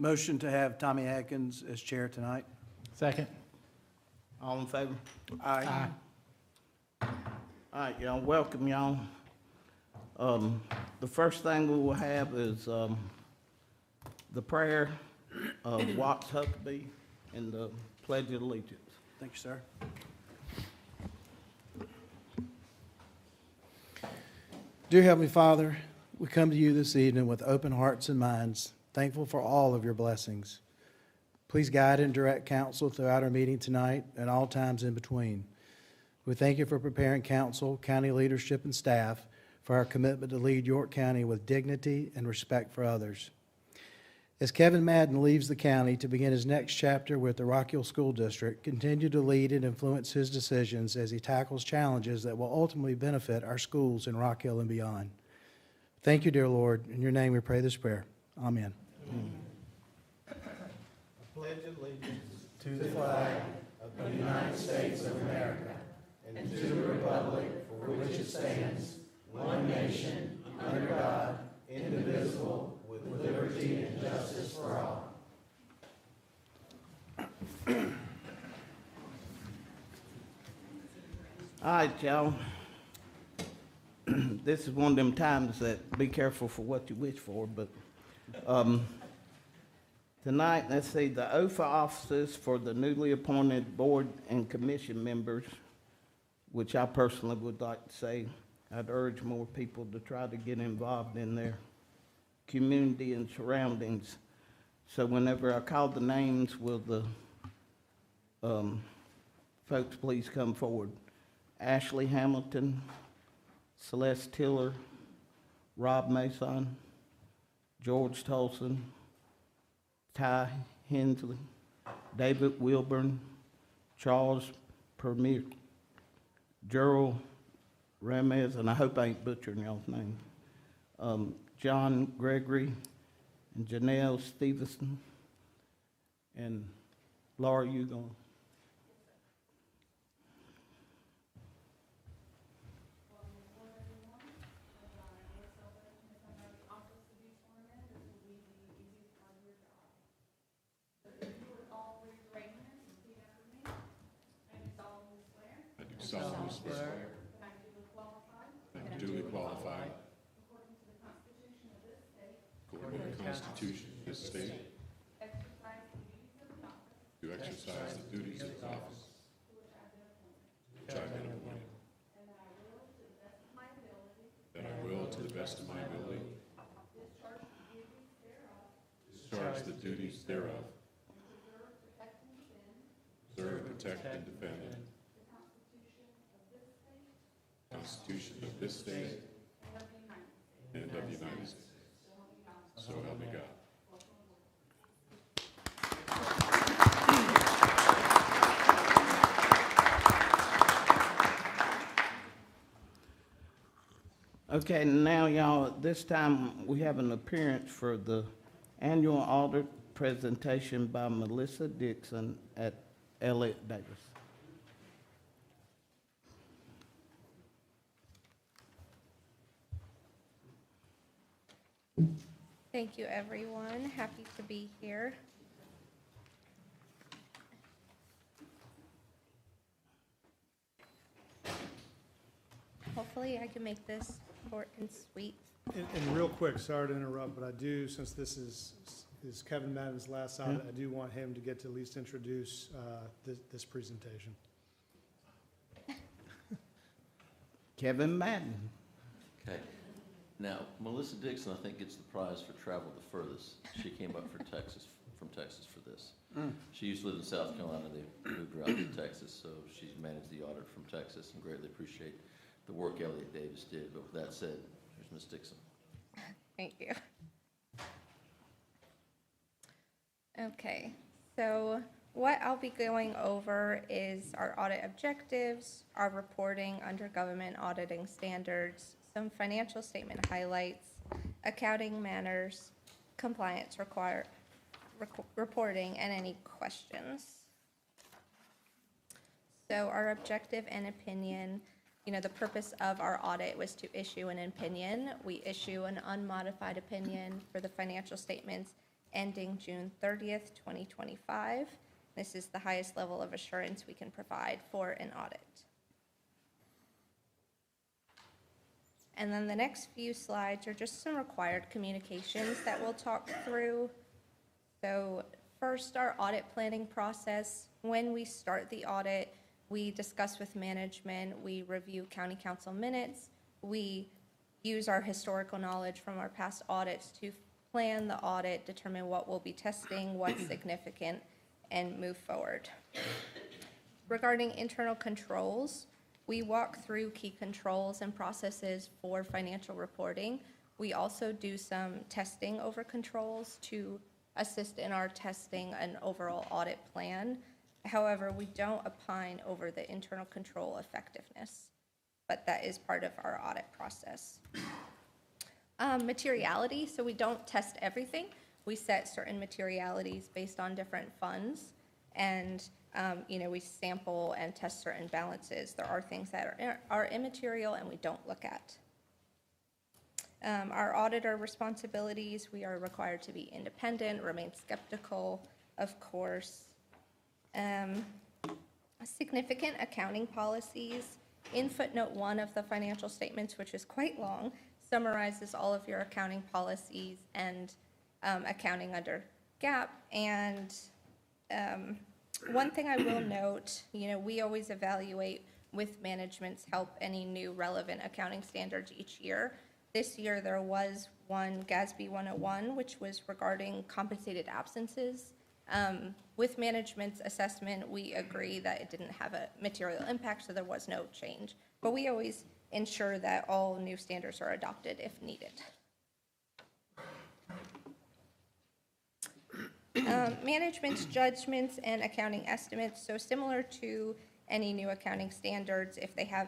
Motion to have Tommy Atkins as chair tonight. Second. All in favor? Aye. All right, y'all, welcome, y'all. The first thing we will have is the prayer of Watts Huckabee and the Pledge of Allegiance. Thank you, sir. Dear Heavenly Father, we come to you this evening with open hearts and minds, thankful for all of your blessings. Please guide and direct counsel throughout our meeting tonight and all times in between. We thank you for preparing council, county leadership, and staff for our commitment to lead York County with dignity and respect for others. As Kevin Madden leaves the county to begin his next chapter with the Rock Hill School District, continue to lead and influence his decisions as he tackles challenges that will ultimately benefit our schools in Rock Hill and beyond. Thank you, dear Lord. In your name we pray this prayer. Amen. I pledge allegiance To the flag of the United States of America and to the republic for which it stands, one nation, under God, indivisible, with liberty and justice for all. All right, y'all. This is one of them times that be careful for what you wish for, but tonight, let's see, the oath of offices for the newly appointed board and commission members, which I personally would like to say, I'd urge more people to try to get involved in their community and surroundings. So whenever I call the names, will the folks please come forward? Ashley Hamilton, Celeste Tiller, Rob Mason, George Tolson, Ty Hensley, David Wilburn, Charles Permere, Gerald Ramez, and I hope I ain't butchering y'all's name, John Gregory, and Janelle Stevenson, and Laura, you going? Solemnly swear that I am duly qualified according to the Constitution of this state to exercise the duties of the office which I've been appointed, that I will, to the best of my ability, discharge the duties thereof, preserve, protect, and defend the Constitution of this state and of the United States. So help me God. Okay, now y'all, at this time we have an appearance for the annual audit presentation by Melissa Dixon at Elliott Davis. Thank you, everyone. Happy to be here. Hopefully, I can make this short and sweet. And real quick, sorry to interrupt, but I do, since this is Kevin Madden's last audit, I do want him to get to at least introduce this presentation. Kevin Madden. Okay. Now, Melissa Dixon, I think, gets the prize for travel the furthest. She came up from Texas for this. She used to live in South Carolina. They moved her out to Texas, so she's managed the audit from Texas and greatly appreciate the work Elliott Davis did. But with that said, here's Ms. Dixon. Thank you. Okay, so what I'll be going over is our audit objectives, our reporting under government auditing standards, some financial statement highlights, accounting manners, compliance reporting, and any questions. So our objective and opinion, the purpose of our audit was to issue an opinion. We issue an unmodified opinion for the financial statements ending June 30th, 2025. This is the highest level of assurance we can provide for an audit. And then the next few slides are just some required communications that we'll talk through. So first, our audit planning process. When we start the audit, we discuss with management, we review county council minutes, we use our historical knowledge from our past audits to plan the audit, determine what we'll be testing, what's significant, and move forward. Regarding internal controls, we walk through key controls and processes for financial reporting. We also do some testing over controls to assist in our testing an overall audit plan. However, we don't opine over the internal control effectiveness, but that is part of our audit process. Materiality, so we don't test everything. We set certain materialities based on different funds, and we sample and test certain balances. There are things that are immaterial and we don't look at. Our auditor responsibilities, we are required to be independent, remain skeptical, of course. Significant accounting policies. In footnote 1 of the financial statements, which is quite long, summarizes all of your accounting policies and accounting under GAAP. And one thing I will note, we always evaluate with management's help any new relevant accounting standards each year. This year there was one GASB 101, which was regarding compensated absences. With management's assessment, we agree that it didn't have a material impact, so there was no change. But we always ensure that all new standards are adopted if needed. Management's judgments and accounting estimates, so similar to any new accounting standards, if they have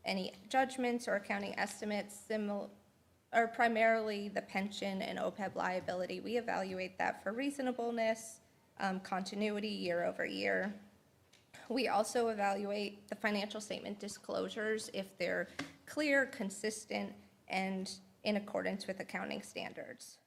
any judgments or accounting estimates, or primarily the pension and OPEB liability, we evaluate that for reasonableness, continuity year over year. We also evaluate the financial statement disclosures if they're clear, consistent, and in accordance with accounting standards.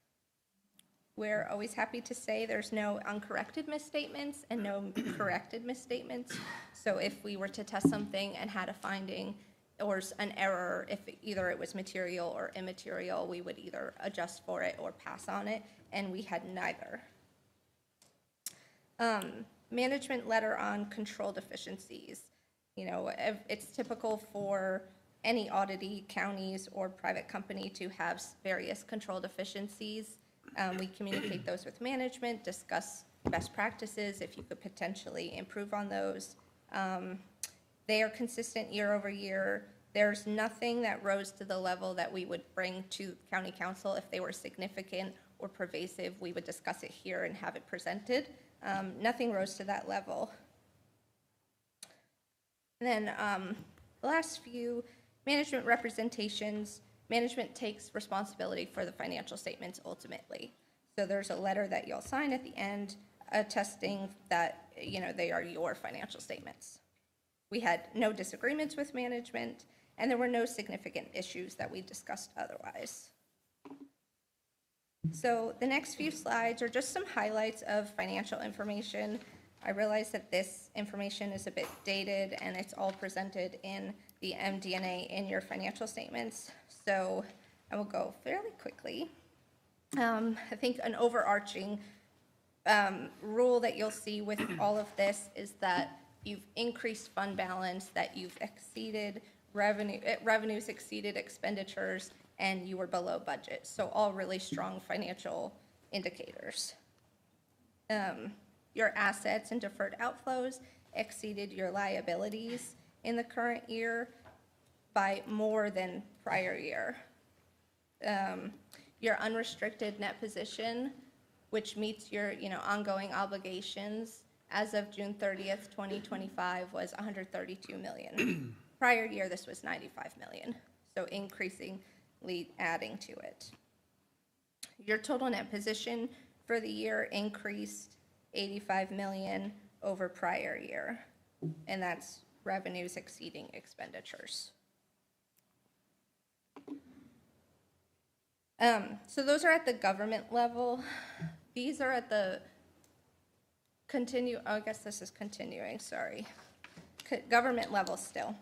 We're always happy to say there's no uncorrected misstatements and no corrected misstatements. So if we were to test something and had a finding or an error, if either it was material or immaterial, we would either adjust for it or pass on it, and we had neither. Management letter on control deficiencies. It's typical for any auditee, counties, or private company to have various control deficiencies. We communicate those with management, discuss best practices, if you could potentially improve on those. They are consistent year over year. There's nothing that rose to the level that we would bring to county council. If they were significant or pervasive, we would discuss it here and have it presented. Nothing rose to that level. And then the last few, management representations. Management takes responsibility for the financial statements ultimately. So there's a letter that you'll sign at the end attesting that they are your financial statements. We had no disagreements with management, and there were no significant issues that we discussed otherwise. So the next few slides are just some highlights of financial information. I realize that this information is a bit dated, and it's all presented in the MD&A in your financial statements. So I will go fairly quickly. I think an overarching rule that you'll see with all of this is that you've increased fund balance, that you've exceeded revenues exceeded expenditures, and you were below budget. So all really strong financial indicators. Your assets and deferred outflows exceeded your liabilities in the current year by more than prior year. Your unrestricted net position, which meets your ongoing obligations, as of June 30th, 2025, was $132 million. Prior year, this was $95 million, so increasingly adding to it. Your total net position for the year increased $85 million over prior year, and that's revenues exceeding expenditures. So those are at the government level. these are at the I guess this is continuing, sorry. Government level still.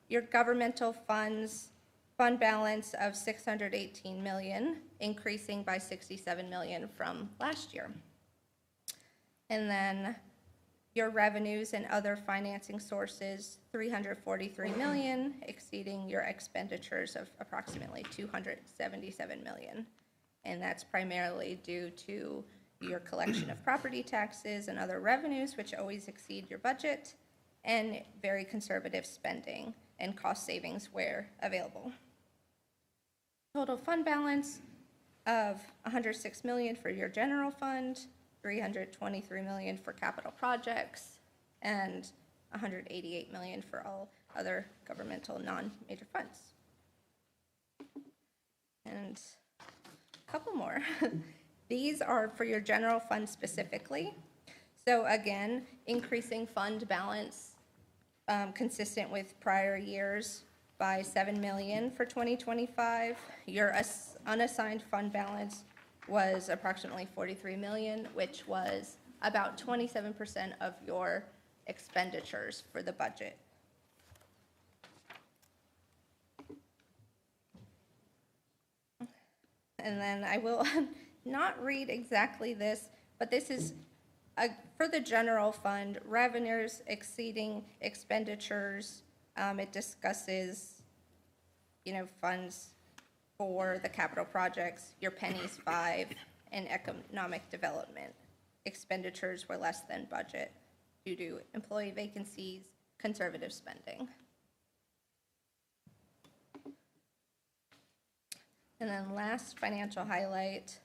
Your governmental fund balance of 618 million, increasing by 67 million from last year. And then your revenues and other financing sources, 343 million, exceeding your expenditures of approximately 277 million. And that's primarily due to your collection of property taxes and other revenues, which always exceed your budget, and very conservative spending and cost savings where available. Total fund balance of 106 million for your general fund, 323 million for capital projects, and 188 million for all other governmental non-major funds. And a couple more. These are for your general fund specifically. So again, increasing fund balance consistent with prior years by 7 million for 2025. Your unassigned fund balance was approximately 43 million, which was about 27% of your expenditures for the budget. And then I will not read exactly this, but this is for the general fund, revenues exceeding expenditures. It discusses, funds for the capital projects, your pennies 5, and economic development. Expenditures were less than budget due to employee vacancies, conservative spending. And then last financial highlight,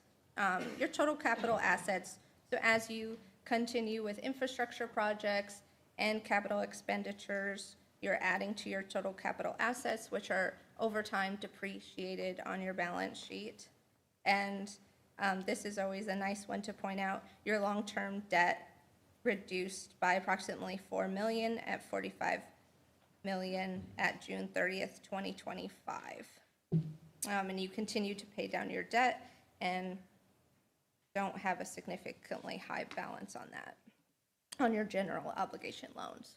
your total capital assets. So as you continue with infrastructure projects and capital expenditures, you're adding to your total capital assets, which are over time depreciated on your balance sheet. And this is always a nice one to point out. Your long-term debt reduced by approximately 4 million at 45 million at June 30th, 2025. And you continue to pay down your debt and don't have a significantly high balance on that, on your general obligation loans.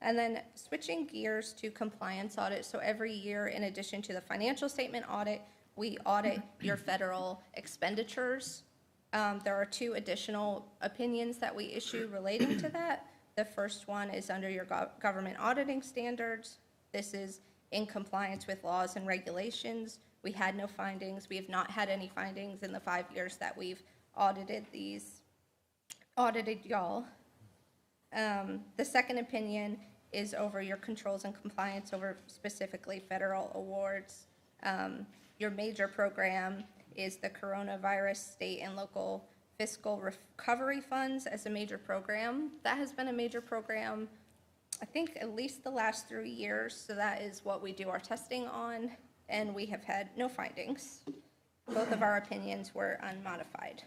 And then switching gears to compliance audit. So every year, in addition to the financial statement audit, we audit your federal expenditures. There are 2 additional opinions that we issue relating to that. The first one is under your government auditing standards. This is in compliance with laws and regulations. We had no findings. We have not had any findings in the 5 years that we've audited y'all. The second opinion is over your controls and compliance over specifically federal awards. Your major program is the coronavirus state and local fiscal recovery funds as a major program. That has been a major program, I think, at least the last 3 years. So that is what we do our testing on, and we have had no findings. Both of our opinions were unmodified.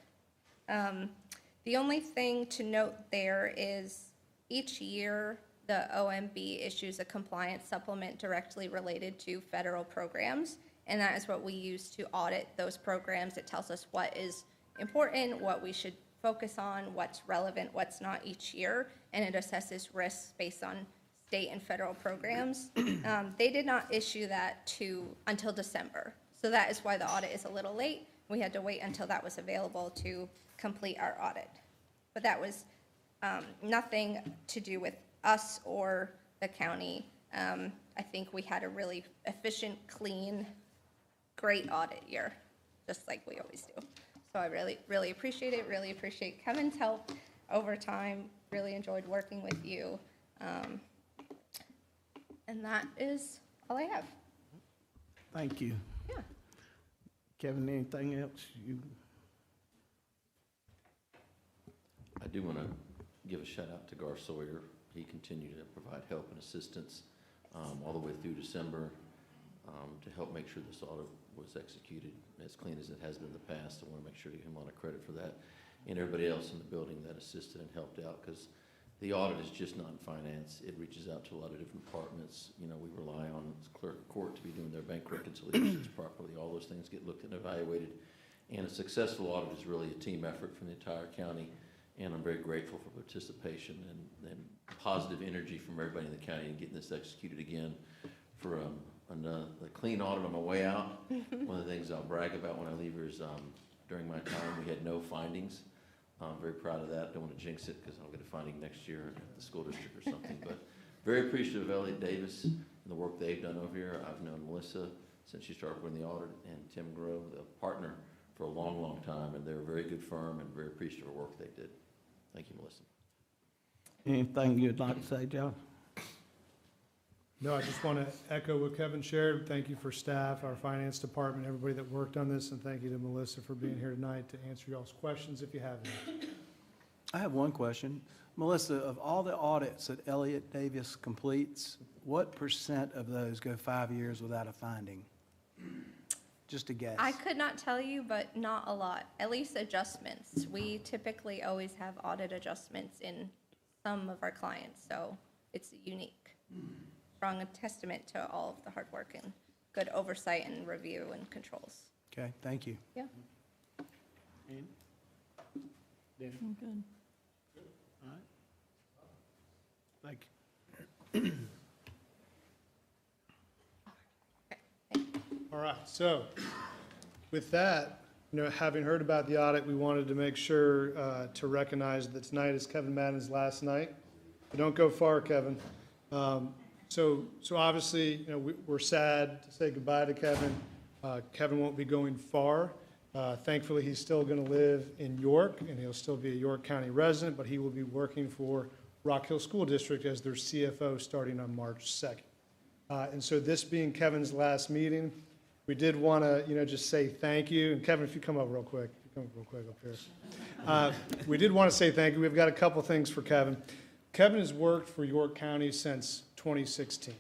The only thing to note there is each year the OMB issues a compliance supplement directly related to federal programs, and that is what we use to audit those programs. It tells us what is important, what we should focus on, what's relevant, what's not each year, and it assesses risks based on state and federal programs. They did not issue that until December, so that is why the audit is a little late. We had to wait until that was available to complete our audit. But that was nothing to do with us or the county. I think we had a really efficient, clean, great audit year, just like we always do. So I really, really appreciate it. Really appreciate Kevin's help over time. Really enjoyed working with you. And that is all I have. Thank you. Yeah. Kevin, anything else? I do want to give a shout out to Gar Sawyer. He continued to provide help and assistance all the way through December to help make sure this audit was executed as clean as it has been in the past. I want to make sure to give him a lot of credit for that, and everybody else in the building that assisted and helped out, because the audit is just not in finance. It reaches out to a lot of different departments. You know, we rely on clerk of court to be doing their bank reconciliations properly. All those things get looked and evaluated. And a successful audit is really a team effort from the entire county. And I'm very grateful for participation and positive energy from everybody in the county in getting this executed again. For a clean audit on my way out, one of the things I'll brag about when I leave here is during my time, we had no findings. I'm very proud of that. Don't want to jinx it because I'll get a finding next year at the school district or something. But very appreciative of Elliot Davis and the work they've done over here. I've known Melissa since she started working the audit, and Tim Grove, the partner, for a long, long time. And they're a very good firm and very appreciative of the work they did. Thank you, Melissa. Anything you'd like to say, John? No, I just want to echo what Kevin shared. Thank you for staff, our finance department, everybody that worked on this, and thank you to Melissa for being here tonight to answer y'all's questions if you have any. I have one question. Melissa, of all the audits that Elliot Davis completes, what % of those go 5 years without a finding? Just a guess. I could not tell you, but not a lot, at least adjustments. We typically always have audit adjustments in some of our clients, so it's unique. Strong testament to all of the hard work and good oversight and review and controls. Okay, thank you. Yeah. Good. All right. Thank you. All right, so with that, having heard about the audit, we wanted to make sure to recognize that tonight is Kevin Madden's last night. But don't go far, Kevin. So obviously, we're sad to say goodbye to Kevin. Kevin won't be going far. Thankfully, he's still going to live in York, and he'll still be a York County resident, but he will be working for Rock Hill School District as their CFO starting on March 2nd. And so this being Kevin's last meeting, we did want to, just say thank you. And Kevin, if you come up real quick, up here. We did want to say thank you. We've got a couple things for Kevin. Kevin has worked for York County since 2016.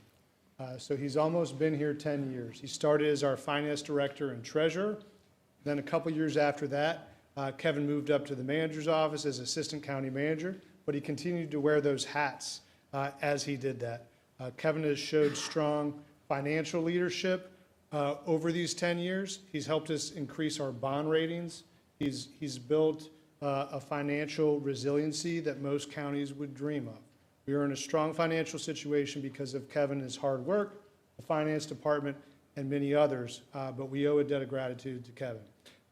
So he's almost been here 10 years. He started as our finance director and treasurer. Then a couple years after that, Kevin moved up to the manager's office as assistant county manager, but he continued to wear those hats as he did that. Kevin has showed strong financial leadership over these 10 years. He's helped us increase our bond ratings. He's built a financial resiliency that most counties would dream of. We are in a strong financial situation because of Kevin and his hard work, the finance department, and many others, but we owe a debt of gratitude to Kevin.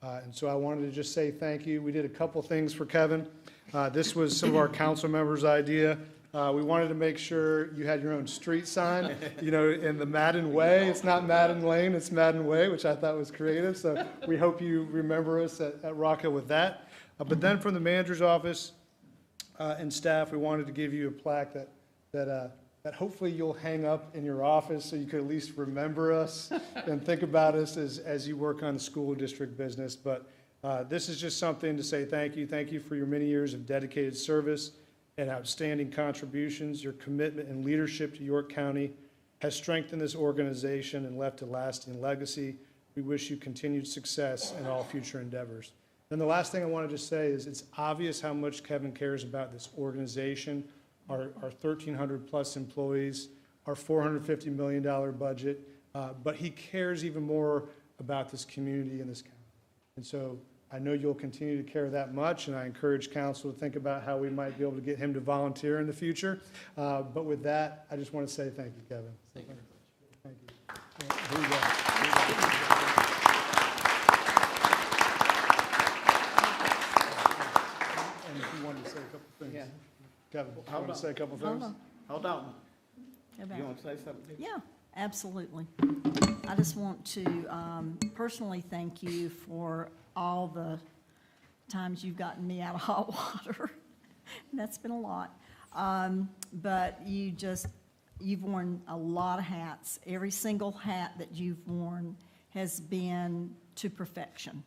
And so I wanted to just say thank you. We did a couple things for Kevin. This was some of our council members' idea. We wanted to make sure you had your own street sign, in the Madden way. It's not Madden Lane, it's Madden Way, which I thought was creative. So we hope you remember us at Rock Hill with that. But then from the manager's office and staff, we wanted to give you a plaque that hopefully you'll hang up in your office so you could at least remember us and think about us as you work on the school district business. But this is just something to say thank you. Thank you for your many years of dedicated service and outstanding contributions. Your commitment and leadership to York County has strengthened this organization and left a lasting legacy. We wish you continued success in all future endeavors. Then the last thing I wanted to say is it's obvious how much Kevin cares about this organization, our 1,300 plus employees, our $450 million budget, but he cares even more about this community and this county. And so I know you'll continue to care that much, and I encourage council to think about how we might be able to get him to volunteer in the future. But with that, I just want to say thank you, Kevin. Thank you. Thank you. Here we go. And if you wanted to say a couple things. Yeah. Kevin, you Hold want to on. say a couple Hold things? on. Hold on. Go back. You want to say something? Yeah, absolutely. I just want to personally thank you for all the times you've gotten me out of hot water. That's been a lot. But you've worn a lot of hats. Every single hat that you've worn has been to perfection.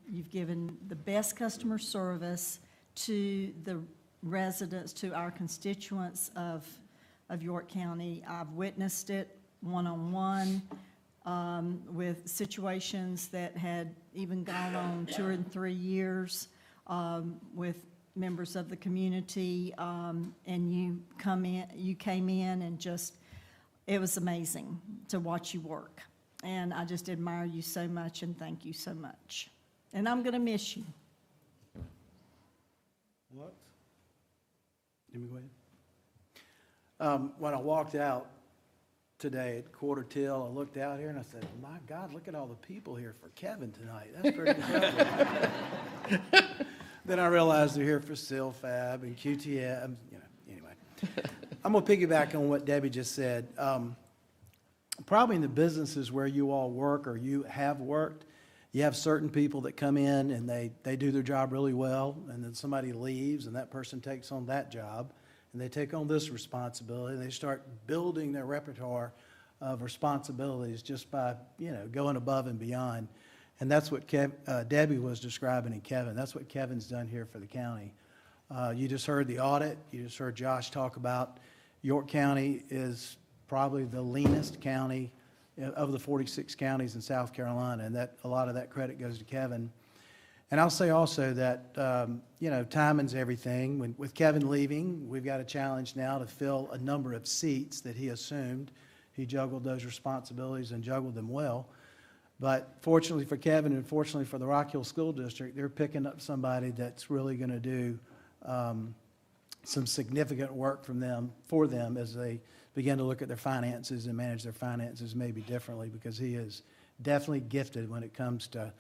You've given the best customer service to the residents, to our constituents of York County. I've witnessed it one-on-one with situations that had even gone on 2 and 3 years with members of the community, and you came in and just, it was amazing to watch you work. And I just admire you so much and thank you so much. And I'm going to miss you. What? Let me go ahead. When I walked out today at quarter till, I looked out here and I said, my God, look at all the people here for Kevin tonight. That's pretty incredible. Then I realized they're here for SILFAB and QTM, anyway. I'm going to piggyback on what Debbie just said. Probably in the businesses where you all work or you have worked, you have certain people that come in and they do their job really well, and then somebody leaves and that person takes on that job, and they take on this responsibility, and they start building their repertoire of responsibilities just by, going above and beyond. And that's what Debbie was describing in Kevin. That's what Kevin's done here for the county. You just heard the audit. You just heard Josh talk about York County is probably the leanest county of the 46 counties in South Carolina, and that a lot of that credit goes to Kevin. And I'll say also that, timing's everything. With Kevin leaving, we've got a challenge now to fill a number of seats that he assumed. He juggled those responsibilities and juggled them well. But fortunately for Kevin and fortunately for the Rock Hill School District, they're picking up somebody that's really going to do some significant work for them as they begin to look at their finances and manage their finances maybe differently, because he is definitely gifted when it comes to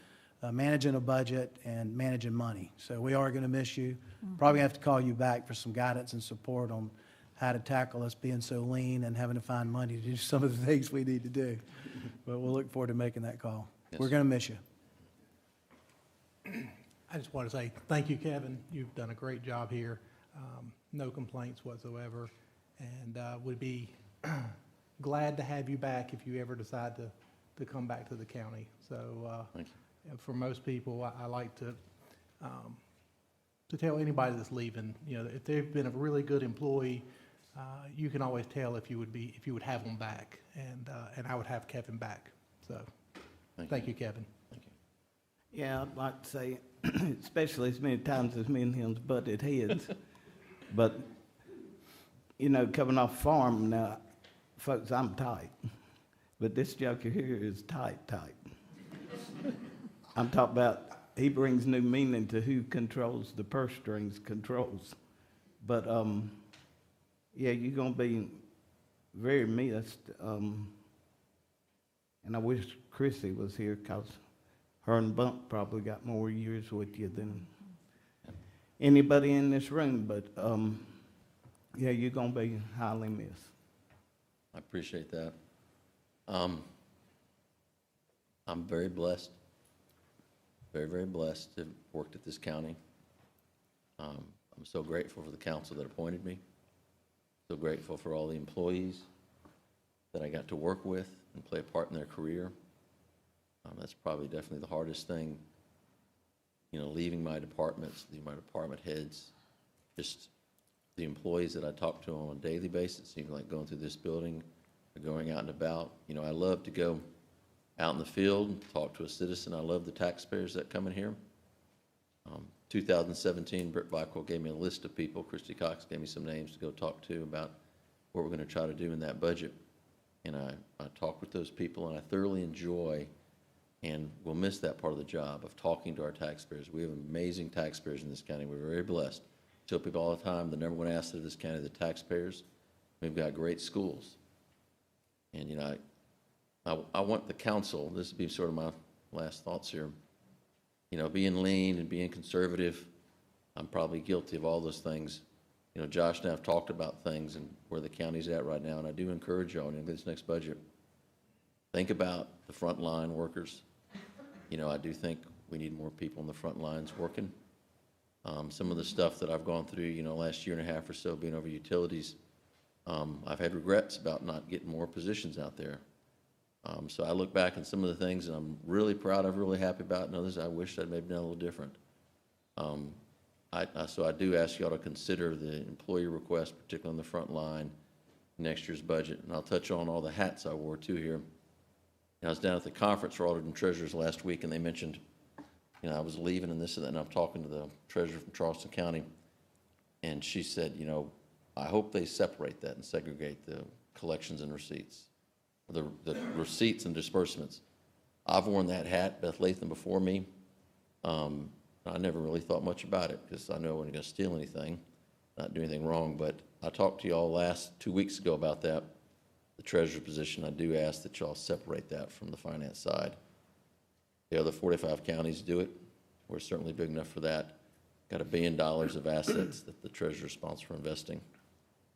managing a budget and managing money. So we are going to miss you. Probably have to call you back for some guidance and support on how to tackle us being so lean and having to find money to do some of the things we need to do. But we'll look forward to making that call. Yes. We're going to miss you. I just want to say thank you, Kevin. You've done a great job here. No complaints whatsoever. And would be glad to have you back if you ever decide to come back to the county. So Thank you. for most people, I like to tell anybody that's leaving, if they've been a really good employee, you can always tell if you would have them back, and I would have Kevin back. So thank you, Kevin. Thank you. Yeah, I'd like to say, especially as many times as me and him's butted heads, but, coming off farm now, folks, I'm tight, but this joker here is tight. I'm talking about, he brings new meaning to who controls the purse strings controls. But, yeah, you're going to be very missed. And I wish Chrissy was here, because her and Bunk probably got more years with you than anybody in this room. But, yeah, you're going to be highly missed. I appreciate that. I'm very blessed, very, very blessed to have worked at this county. I'm so grateful for the council that appointed me. So grateful for all the employees that I got to work with and play a part in their career. That's probably definitely the hardest thing, leaving my departments, my department heads, just the employees that I talk to on a daily basis. It seems like going through this building or going out and about. I love to go out in the field and talk to a citizen. I love the taxpayers that come in here. 2017, Britt Blackwell gave me a list of people. Christy Cox gave me some names to go talk to about what we're going to try to do in that budget. And I talk with those people, and I thoroughly enjoy and will miss that part of the job of talking to our taxpayers. We have amazing taxpayers in this county. We're very blessed. I tell people all the time, the number one asset of this county are the taxpayers. We've got great schools. And, I want the council, this would be sort of my last thoughts here, being lean and being conservative. I'm probably guilty of all those things. Josh and I have talked about things and where the county's at right now, and I do encourage y'all in this next budget, think about the frontline workers. I do think we need more people on the front lines working. Some of the stuff that I've gone through, last year and a half or so being over utilities, I've had regrets about not getting more positions out there. So I look back on some of the things and I'm really proud of, really happy about, and others I wish I'd maybe done a little different. So I do ask y'all to consider the employee request, particularly on the front line, next year's budget. And I'll touch on all the hats I wore too here. I was down at the conference for auditors and treasurers last week, and they mentioned, I was leaving and this and that, and I'm talking to the treasurer from Charleston County. And she said, you know, I hope they separate that and segregate the collections and receipts, the receipts and disbursements. I've worn that hat, Beth Latham before me. I never really thought much about it because I know I wasn't going to steal anything, not do anything wrong. But I talked to y'all 2 weeks ago about that, the treasurer position. I do ask that y'all separate that from the finance side. The other 45 counties do it. We're certainly big enough for that. Got $1 billion of assets that the treasurer is responsible for investing.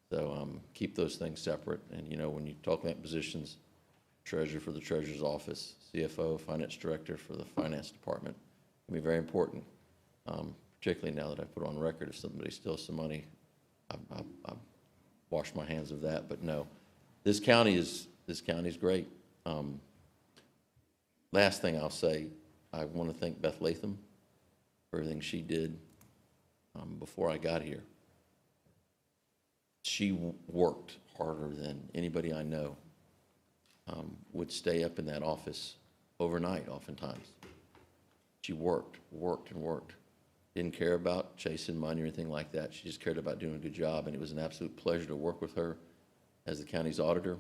So keep those things separate. And, you know, when you talk about positions, treasurer for the treasurer's office, CFO, finance director for the finance department, can be very important, particularly now that I put on record if somebody steals some money, I wash my hands of that. But no, this county is great. Last thing I'll say, I want to thank Beth Latham for everything she did before I got here. She worked harder than anybody I know, would stay up in that office overnight oftentimes. She worked. Didn't care about chasing money or anything like that. She just cared about doing a good job, and it was an absolute pleasure to work with her as the county's auditor.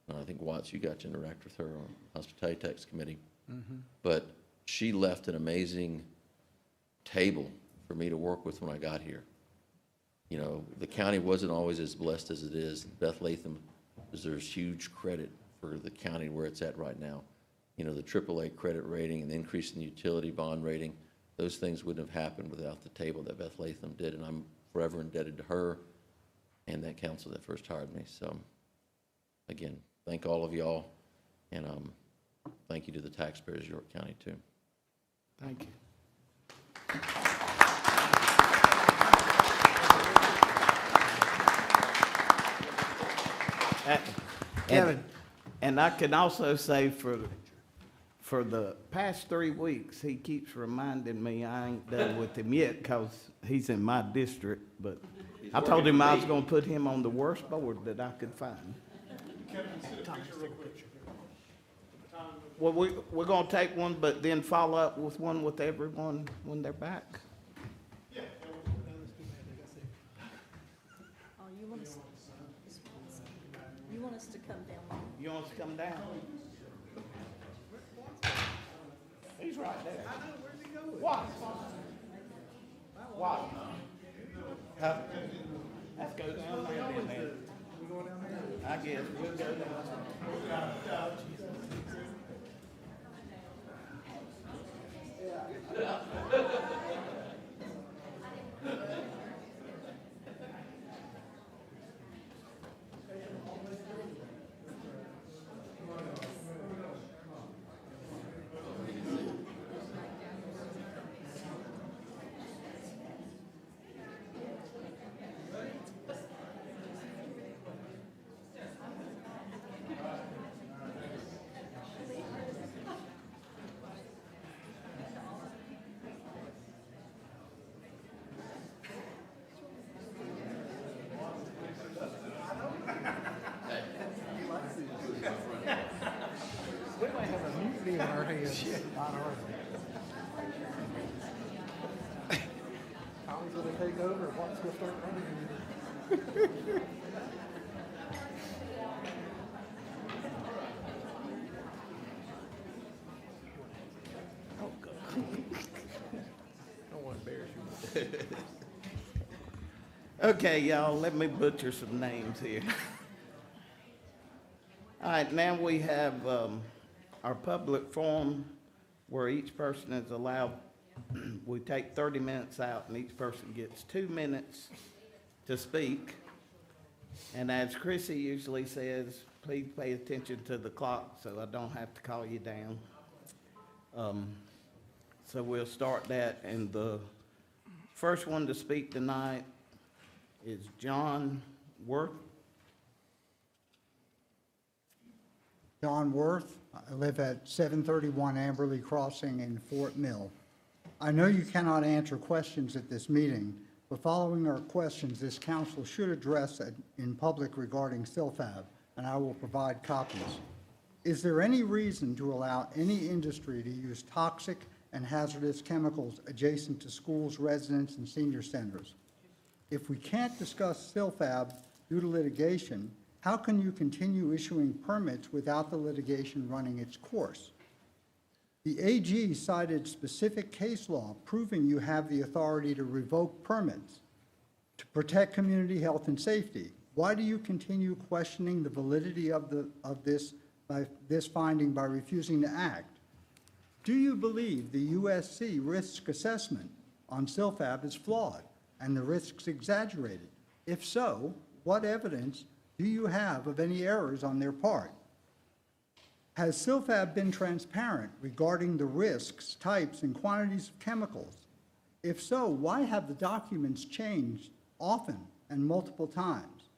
And I think, Watts, you got to interact with her on Hospitality Tax Committee. But she left an amazing table for me to work with when I got here. You know, the county wasn't always as blessed as it is. Beth Latham deserves huge credit for the county where it's at right now. You know, the AAA credit rating and the increase in the utility bond rating, those things wouldn't have happened without the table that Beth Latham did, and I'm forever indebted to her and that council that first hired me. So, again, thank all of y'all, and thank you to the taxpayers of York County, too. Thank you. Kevin. And I can also say for the past 3 weeks, he keeps reminding me I ain't done with him yet because he's in my district, but I told him I was going to put him on the worst board that I could find. Well, we're going to take one, but then follow up with one with everyone when they're back. Oh, you want us to come down? You want us to come down? He's right there. I know, where's he going? What? What? Huh? Let's go down there then. We going down there? I guess we'll go down. Be in our hands, not ours. Tommy's gonna take over, Watt's gonna start running. Don't want to embarrass you. Okay, y'all, let me butcher some names here. All right, now we have our public forum where each person is allowed, we take 30 minutes out and each person gets 2 minutes to speak. And as Chrissy usually says, please pay attention to the clock so I don't have to call you down. So we'll start that, and the first one to speak tonight is John Worth. John Worth. I live at 731 Amberley Crossing in Fort Mill. I know you cannot answer questions at this meeting, but following our questions, this council should address in public regarding SILFAB, and I will provide copies. Is there any reason to allow any industry to use toxic and hazardous chemicals adjacent to schools, residents, and senior centers? If we can't discuss SILFAB due to litigation, how can you continue issuing permits without the litigation running its course? The AG cited specific case law proving you have the authority to revoke permits to protect community health and safety. Why do you continue questioning the validity of this finding by refusing to act? Do you believe the USC risk assessment on SILFAB is flawed and the risks exaggerated? If so, what evidence do you have of any errors on their part? Has SILFAB been transparent regarding the risks, types, and quantities of chemicals? If so, why have the documents changed often and multiple times?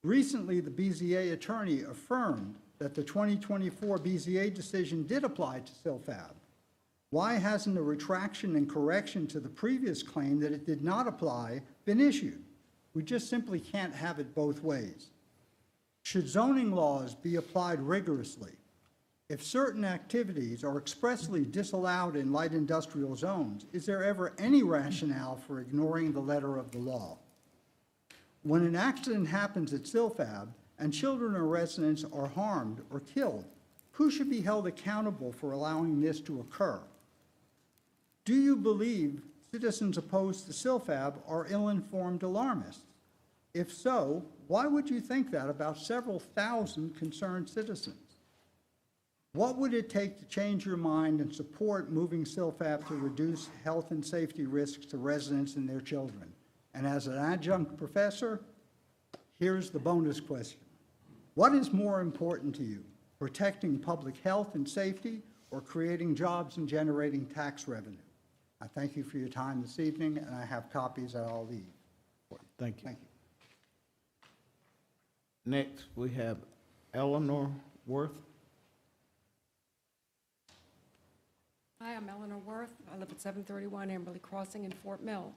Recently, the BZA attorney affirmed that the 2024 BZA decision did apply to SILFAB. Why hasn't a retraction and correction to the previous claim that it did not apply been issued? We just simply can't have it both ways. Should zoning laws be applied rigorously? If certain activities are expressly disallowed in light industrial zones, is there ever any rationale for ignoring the letter of the law? When an accident happens at SILFAB and children or residents are harmed or killed, who should be held accountable for allowing this to occur? Do you believe citizens opposed to SILFAB are ill-informed alarmists? If so, why would you think that about several thousand concerned citizens? What would it take to change your mind and support moving SILFAB to reduce health and safety risks to residents and their children? And as an adjunct professor, here's the bonus question. What is more important to you, protecting public health and safety or creating jobs and generating tax revenue? I thank you for your time this evening, and I have copies that I'll leave. Thank you. Thank you. Next, we have Eleanor Worth. Hi, I'm Eleanor Worth. I live at 731 Amberley Crossing in Fort Mill.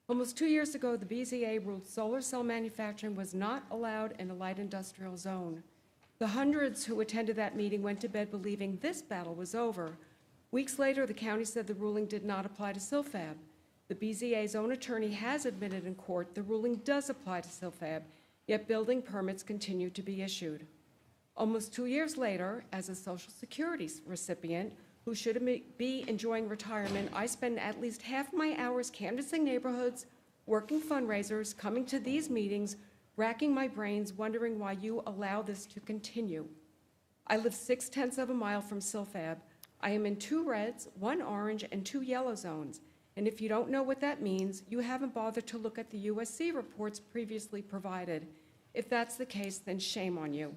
Almost 2 years ago, the BZA ruled solar cell manufacturing was not allowed in a light industrial zone. The hundreds who attended that meeting went to bed believing this battle was over. Weeks later, the county said the ruling did not apply to SILFAB. The BZA's own attorney has admitted in court the ruling does apply to SILFAB, yet building permits continue to be issued. Almost 2 years later, as a Social Security recipient who should be enjoying retirement, I spend at least half my hours canvassing neighborhoods, working fundraisers, coming to these meetings, racking my brains, wondering why you allow this to continue. I live 6/10 of a mile from SILFAB. I am in 2 reds, 1 orange, and 2 yellow zones. And if you don't know what that means, you haven't bothered to look at the USC reports previously provided. If that's the case, then shame on you.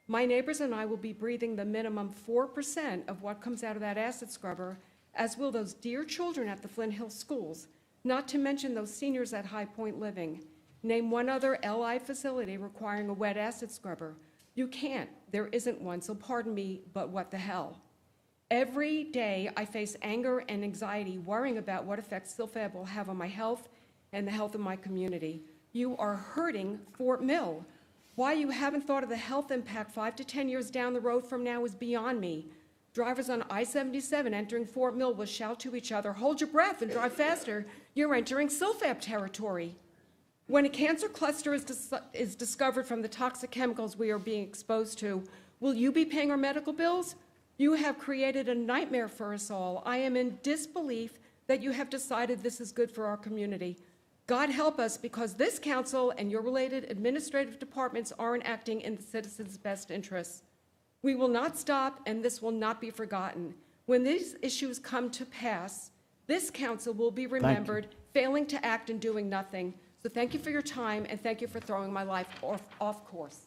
My neighbors and I will be breathing the minimum 4% of what comes out of that acid scrubber, as will those dear children at the Flint Hill schools, not to mention those seniors at High Point Living. Name one other LI facility requiring a wet acid scrubber. You can't. There isn't one, so pardon me, but what the hell? Every day I face anger and anxiety worrying about what effects SILFAB will have on my health and the health of my community. You are hurting Fort Mill. Why you haven't thought of the health impact 5 to 10 years down the road from now is beyond me. Drivers on I-77 entering Fort Mill will shout to each other, "Hold your breath and drive faster. You're entering SILFAB territory." When a cancer cluster is discovered from the toxic chemicals we are being exposed to, will you be paying our medical bills? You have created a nightmare for us all. I am in disbelief that you have decided this is good for our community. God help us, because this council and your related administrative departments aren't acting in the citizens' best interests. We will not stop, and this will not be forgotten. When these issues come to pass, this council will be remembered failing to act and doing nothing. So thank you for your time, and thank you for throwing my life off course.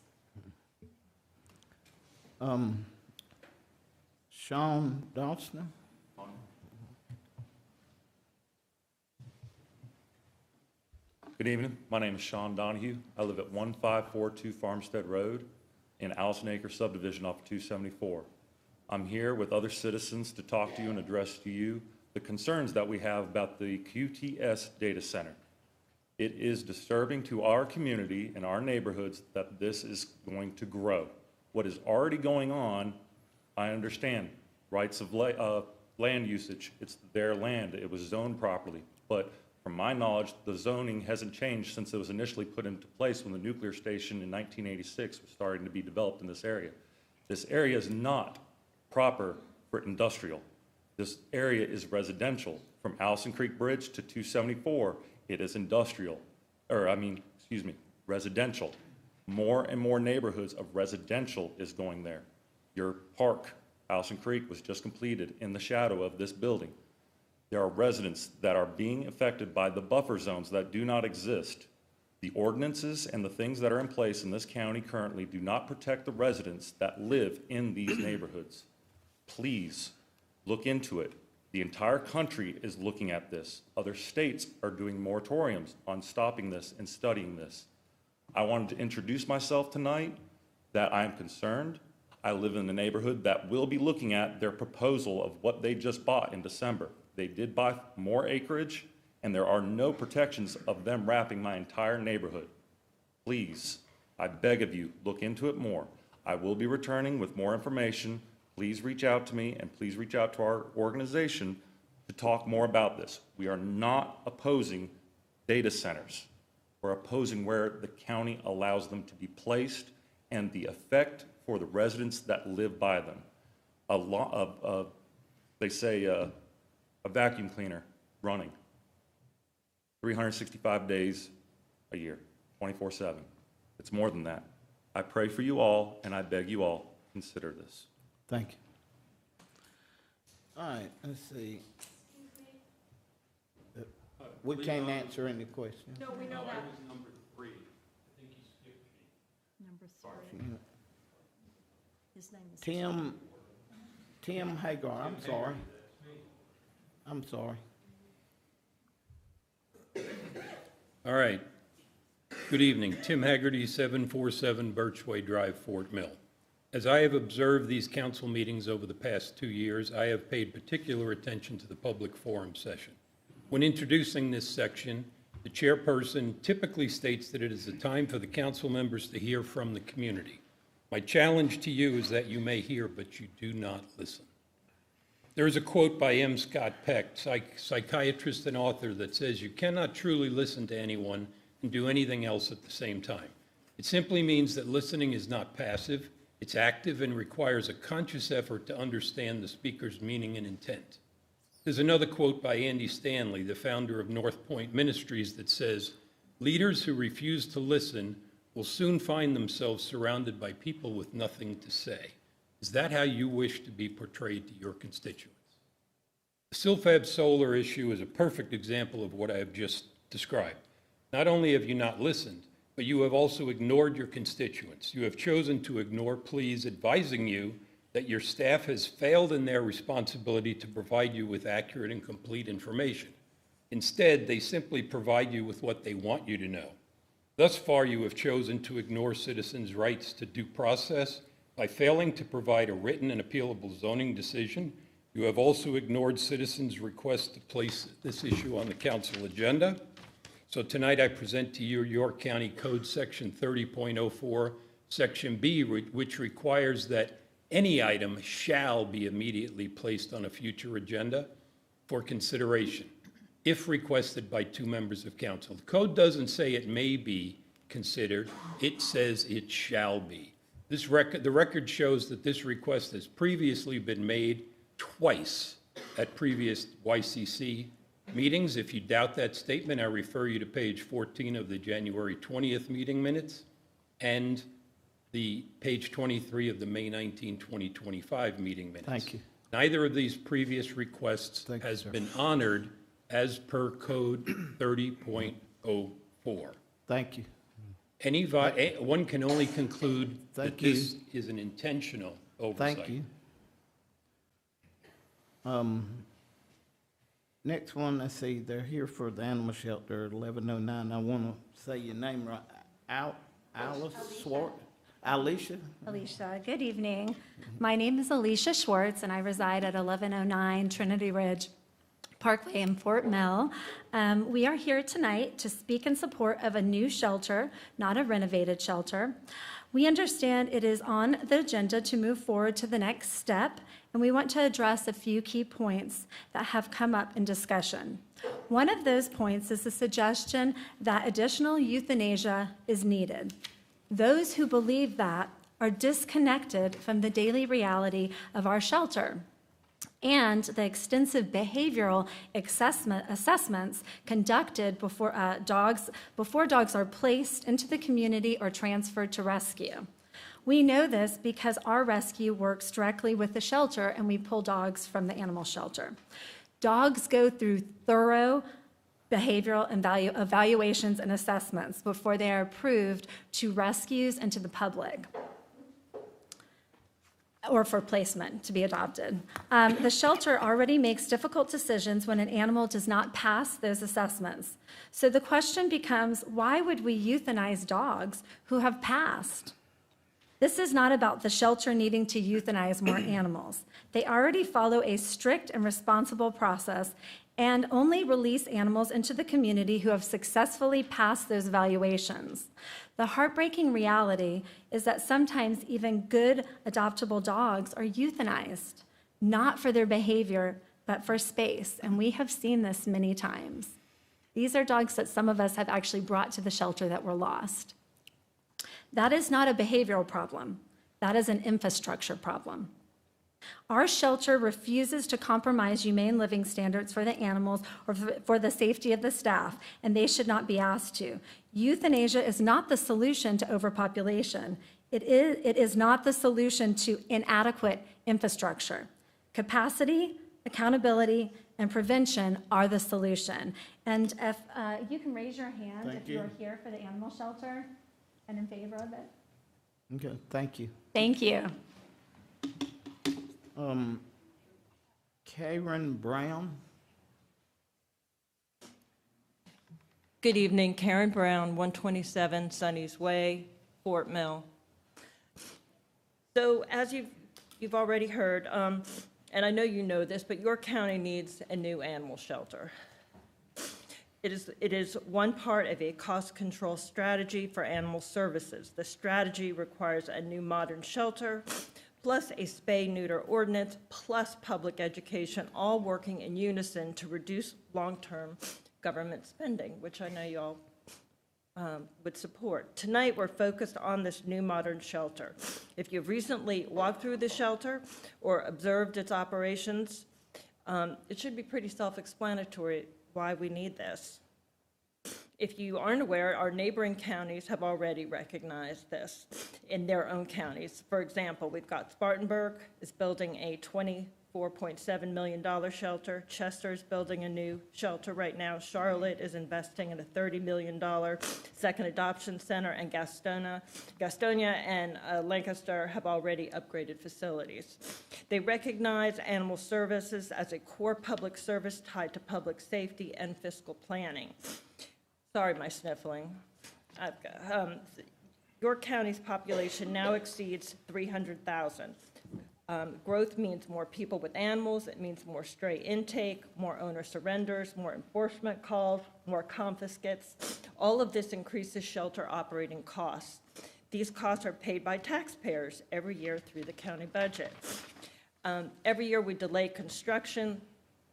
Sean Dawson. Good evening. My name is Sean Donahue. I live at 1542 Farmstead Road in Allison Acre subdivision off of 274. I'm here with other citizens to talk to you and address to you the concerns that we have about the QTS data center. It is disturbing to our community and our neighborhoods that this is going to grow. What is already going on, I understand. Rights of land usage, it's their land. It was zoned properly. But From my knowledge, the zoning hasn't changed since it was initially put into place when the nuclear station in 1986 was starting to be developed in this area. This area is not proper for industrial. This area is residential. From Allison Creek Bridge to 274, it is industrial, residential. More and more neighborhoods of residential is going there. Your park, Allison Creek, was just completed in the shadow of this building. There are residents that are being affected by the buffer zones that do not exist. The ordinances and the things that are in place in this county currently do not protect the residents that live in these neighborhoods. Please look into it. The entire country is looking at this. Other states are doing moratoriums on stopping this and studying this. I wanted to introduce myself tonight, that I am concerned. I live in a neighborhood that will be looking at their proposal of what they just bought in December. They did buy more acreage, and there are no protections of them wrapping my entire neighborhood. Please, I beg of you, look into it more. I will be returning with more information. Please reach out to me, and please reach out to our organization to talk more about this. We are not opposing data centers. We're opposing where the county allows them to be placed and the effect for the residents that live by them. They say a vacuum cleaner running 365 days a year, 24/7. It's more than that. I pray for you all, and I beg you all, consider this. Thank you. All right, let's see. We can't answer any questions. No, we know that. Number 3. Number 3. His name is. Tim Hagar, I'm sorry. I'm sorry. All right. Good evening. Tim Haggerty, 747 Birchway Drive, Fort Mill. As I have observed these council meetings over the past 2 years, I have paid particular attention to the public forum session. When introducing this section, the chairperson typically states that it is a time for the council members to hear from the community. My challenge to you is that you may hear, but you do not listen. There is a quote by M. Scott Peck, psychiatrist and author, that says you cannot truly listen to anyone and do anything else at the same time. It simply means that listening is not passive, it's active and requires a conscious effort to understand the speaker's meaning and intent. There's another quote by Andy Stanley, the founder of North Point Ministries, that says, leaders who refuse to listen will soon find themselves surrounded by people with nothing to say. Is that how you wish to be portrayed to your constituents? The Silfab solar issue is a perfect example of what I have just described. Not only have you not listened, but you have also ignored your constituents. You have chosen to ignore pleas advising you that your staff has failed in their responsibility to provide you with accurate and complete information. Instead, they simply provide you with what they want you to know. Thus far, you have chosen to ignore citizens' rights to due process by failing to provide a written and appealable zoning decision. You have also ignored citizens' request to place this issue on the council agenda. So tonight I present to you York County Code Section 30.04, Section B, which requires that any item shall be immediately placed on a future agenda for consideration, if requested by 2 members of council. The code doesn't say it may be considered, it says it shall be. The record shows that this request has previously been made twice at previous YCC meetings. If you doubt that statement, I refer you to page 14 of the January 20th meeting minutes and the page 23 of the May 19, 2025 meeting minutes. Thank you. Neither of these previous requests has been honored as per code 30.04. Thank you. One can only conclude that Thank you. this is an intentional oversight. Thank you. Next one, let's see, they're here for the animal shelter, 1109. I want to say your name right. Alice Swart? Alicia? Alicia, good evening. My name is Alicia Schwartz, and I reside at 1109 Trinity Ridge. Parkway in Fort Mill. We are here tonight to speak in support of a new shelter, not a renovated shelter. We understand it is on the agenda to move forward to the next step, and we want to address a few key points that have come up in discussion. One of those points is the suggestion that additional euthanasia is needed. Those who believe that are disconnected from the daily reality of our shelter and the extensive behavioral assessments conducted before dogs are placed into the community or transferred to rescue. We know this because our rescue works directly with the shelter and we pull dogs from the animal shelter. Dogs go through thorough behavioral and evaluations and assessments before they are approved to rescues and to the public, or for placement to be adopted. The shelter already makes difficult decisions when an animal does not pass those assessments. So the question becomes, why would we euthanize dogs who have passed? This is not about the shelter needing to euthanize more animals. They already follow a strict and responsible process and only release animals into the community who have successfully passed those evaluations. The heartbreaking reality is that sometimes even good adoptable dogs are euthanized, not for their behavior, but for space, and we have seen this many times. These are dogs that some of us have actually brought to the shelter that were lost. That is not a behavioral problem. That is an infrastructure problem. Our shelter refuses to compromise humane living standards for the animals or for the safety of the staff, and they should not be asked to. Euthanasia is not the solution to overpopulation. It is not the solution to inadequate infrastructure. Capacity, accountability, and prevention are the solution. And if you can raise your hand if you're here for the animal shelter and in favor of it. Okay, thank you. Thank you. Karen Brown. Good evening, Karen Brown, 127 Sunny's Way, Fort Mill. So as you've already heard, and I know you know this, but York County needs a new animal shelter. It is one part of a cost control strategy for animal services. The strategy requires a new modern shelter, plus a spay-neuter ordinance, plus public education, all working in unison to reduce long-term government spending, which I know you all would support. Tonight, we're focused on this new modern shelter. If you've recently walked through the shelter or observed its operations, it should be pretty self-explanatory why we need this. If you aren't aware, our neighboring counties have already recognized this in their own counties. For example, we've got Spartanburg is building a $24.7 million shelter. Chester is building a new shelter right now. Charlotte is investing in a $30 million second adoption center, and Gastonia and Lancaster have already upgraded facilities. They recognize animal services as a core public service tied to public safety and fiscal planning. Sorry, my sniffling. York County's population now exceeds 300,000. Growth means more people with animals. It means more stray intake, more owner surrenders, more enforcement calls, more confiscates. All of this increases shelter operating costs. These costs are paid by taxpayers every year through the county budget. Every year we delay construction,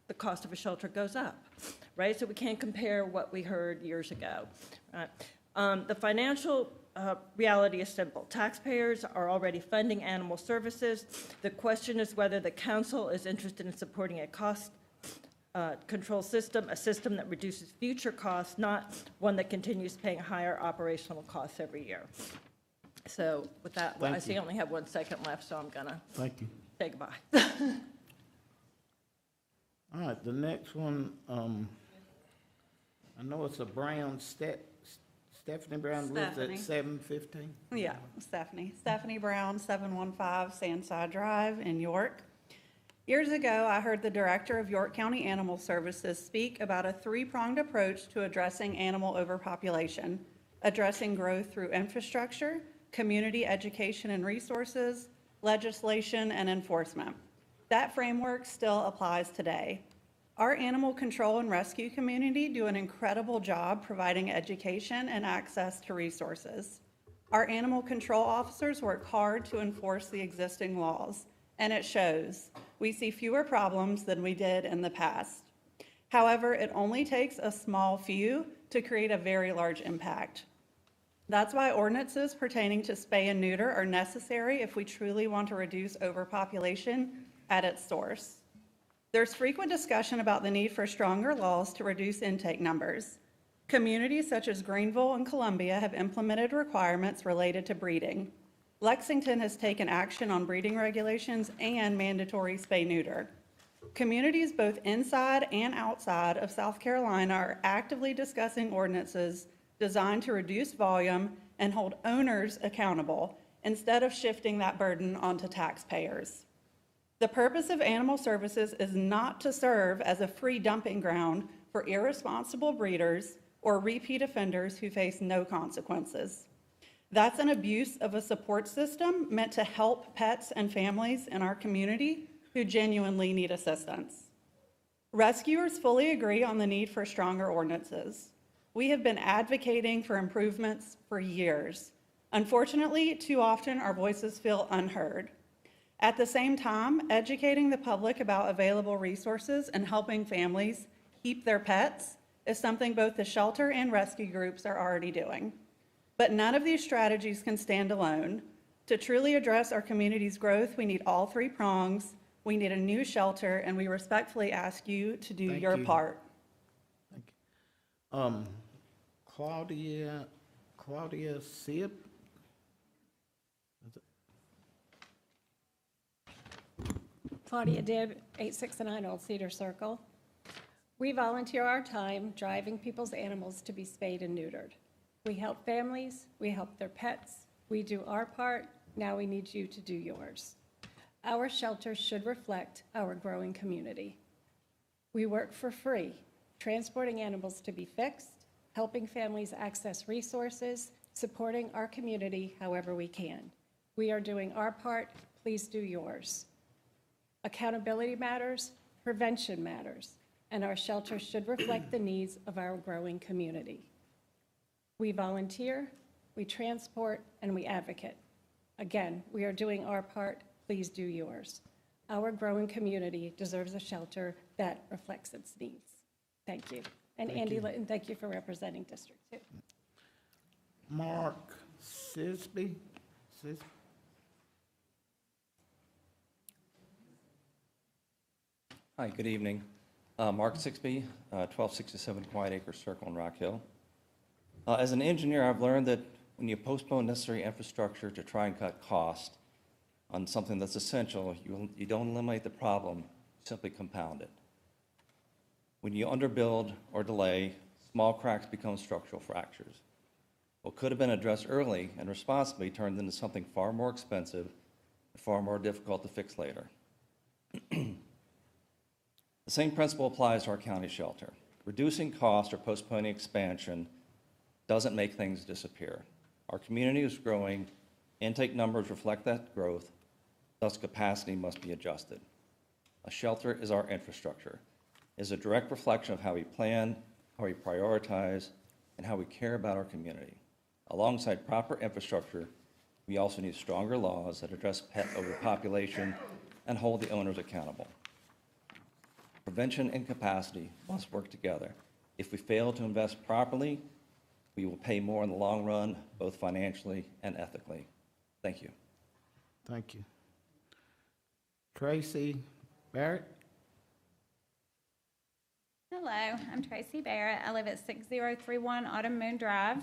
the cost of a shelter goes up, right? So we can't compare what we heard years ago. The financial reality is simple. Taxpayers are already funding animal services. The question is whether the council is interested in supporting a cost control system, a system that reduces future costs, not one that continues paying higher operational costs every year. So with that, I see I only have 1 second left, so I'm gonna say goodbye. All right, the next one, I know it's a Brown, Stephanie Brown lives at 715? Yeah, Stephanie Brown, 715 Sandside Drive in York. Years ago, I heard the director of York County Animal Services speak about a three-pronged approach to addressing animal overpopulation, addressing growth through infrastructure, community education and resources, legislation, and enforcement. That framework still applies today. Our animal control and rescue community do an incredible job providing education and access to resources. Our animal control officers work hard to enforce the existing laws, and it shows. We see fewer problems than we did in the past. However, it only takes a small few to create a very large impact. That's why ordinances pertaining to spay and neuter are necessary if we truly want to reduce overpopulation at its source. There's frequent discussion about the need for stronger laws to reduce intake numbers. Communities such as Greenville and Columbia have implemented requirements related to breeding. Lexington has taken action on breeding regulations and mandatory spay-neuter. Communities both inside and outside of South Carolina are actively discussing ordinances designed to reduce volume and hold owners accountable instead of shifting that burden onto taxpayers. The purpose of animal services is not to serve as a free dumping ground for irresponsible breeders or repeat offenders who face no consequences. That's an abuse of a support system meant to help pets and families in our community who genuinely need assistance. Rescuers fully agree on the need for stronger ordinances. We have been advocating for improvements for years. Unfortunately, too often our voices feel unheard. At the same time, educating the public about available resources and helping families keep their pets is something both the shelter and rescue groups are already doing. But none of these strategies can stand alone. To truly address our community's growth, we need all three prongs. We need a new shelter, and we respectfully ask you to do your part. Thank you. Claudia Sieb? Claudia Dibb, 869 Old Cedar Circle. We volunteer our time driving people's animals to be spayed and neutered. We help families, we help their pets, we do our part, now we need you to do yours. Our shelter should reflect our growing community. We work for free, transporting animals to be fixed, helping families access resources, supporting our community however we can. We are doing our part, please do yours. Accountability matters, prevention matters, and our shelter should reflect the needs of our growing community. We volunteer, we transport, and we advocate. Again, we are doing our part, please do yours. Our growing community deserves a shelter that reflects its needs. Thank you. And Thank Andy you. Litton, thank you for representing District 2. Mark Sisby? Hi, good evening. Mark Sixby, 1267 Quiet Acre Circle in Rock Hill. As an engineer, I've learned that when you postpone necessary infrastructure to try and cut cost on something that's essential, you don't eliminate the problem, you simply compound it. When you underbuild or delay, small cracks become structural fractures. What could have been addressed early and responsibly turned into something far more expensive and far more difficult to fix later. The same principle applies to our county shelter. Reducing cost or postponing expansion doesn't make things disappear. Our community is growing, intake numbers reflect that growth, thus capacity must be adjusted. A shelter is our infrastructure. It is a direct reflection of how we plan, how we prioritize, and how we care about our community. Alongside proper infrastructure, we also need stronger laws that address pet overpopulation and hold the owners accountable. Prevention and capacity must work together. If we fail to invest properly, we will pay more in the long run, both financially and ethically. Thank you. Thank you. Tracy Barrett? Hello, I'm Tracy Barrett. I live at 6031 Autumn Moon Drive,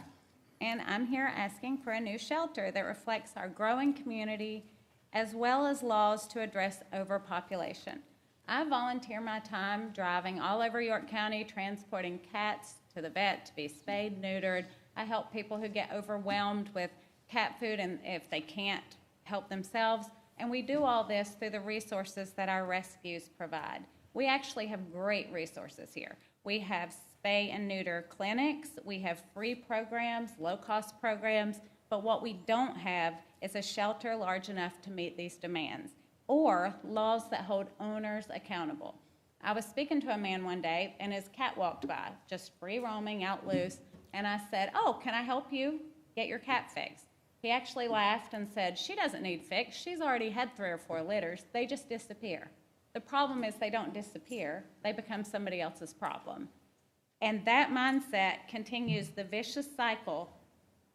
and I'm here asking for a new shelter that reflects our growing community as well as laws to address overpopulation. I volunteer my time driving all over York County, transporting cats to the vet to be spayed, neutered. I help people who get overwhelmed with cat food and if they can't help themselves. And we do all this through the resources that our rescues provide. We actually have great resources here. We have spay and neuter clinics. We have free programs, low-cost programs. But what we don't have is a shelter large enough to meet these demands, or laws that hold owners accountable. I was speaking to a man one day, and his cat walked by, just free roaming, out loose, and I said, "Oh, can I help you get your cat fixed?" He actually laughed and said, "She doesn't need fixed. She's already had 3 or 4 litters. They just disappear." The problem is they don't disappear. They become somebody else's problem. And that mindset continues the vicious cycle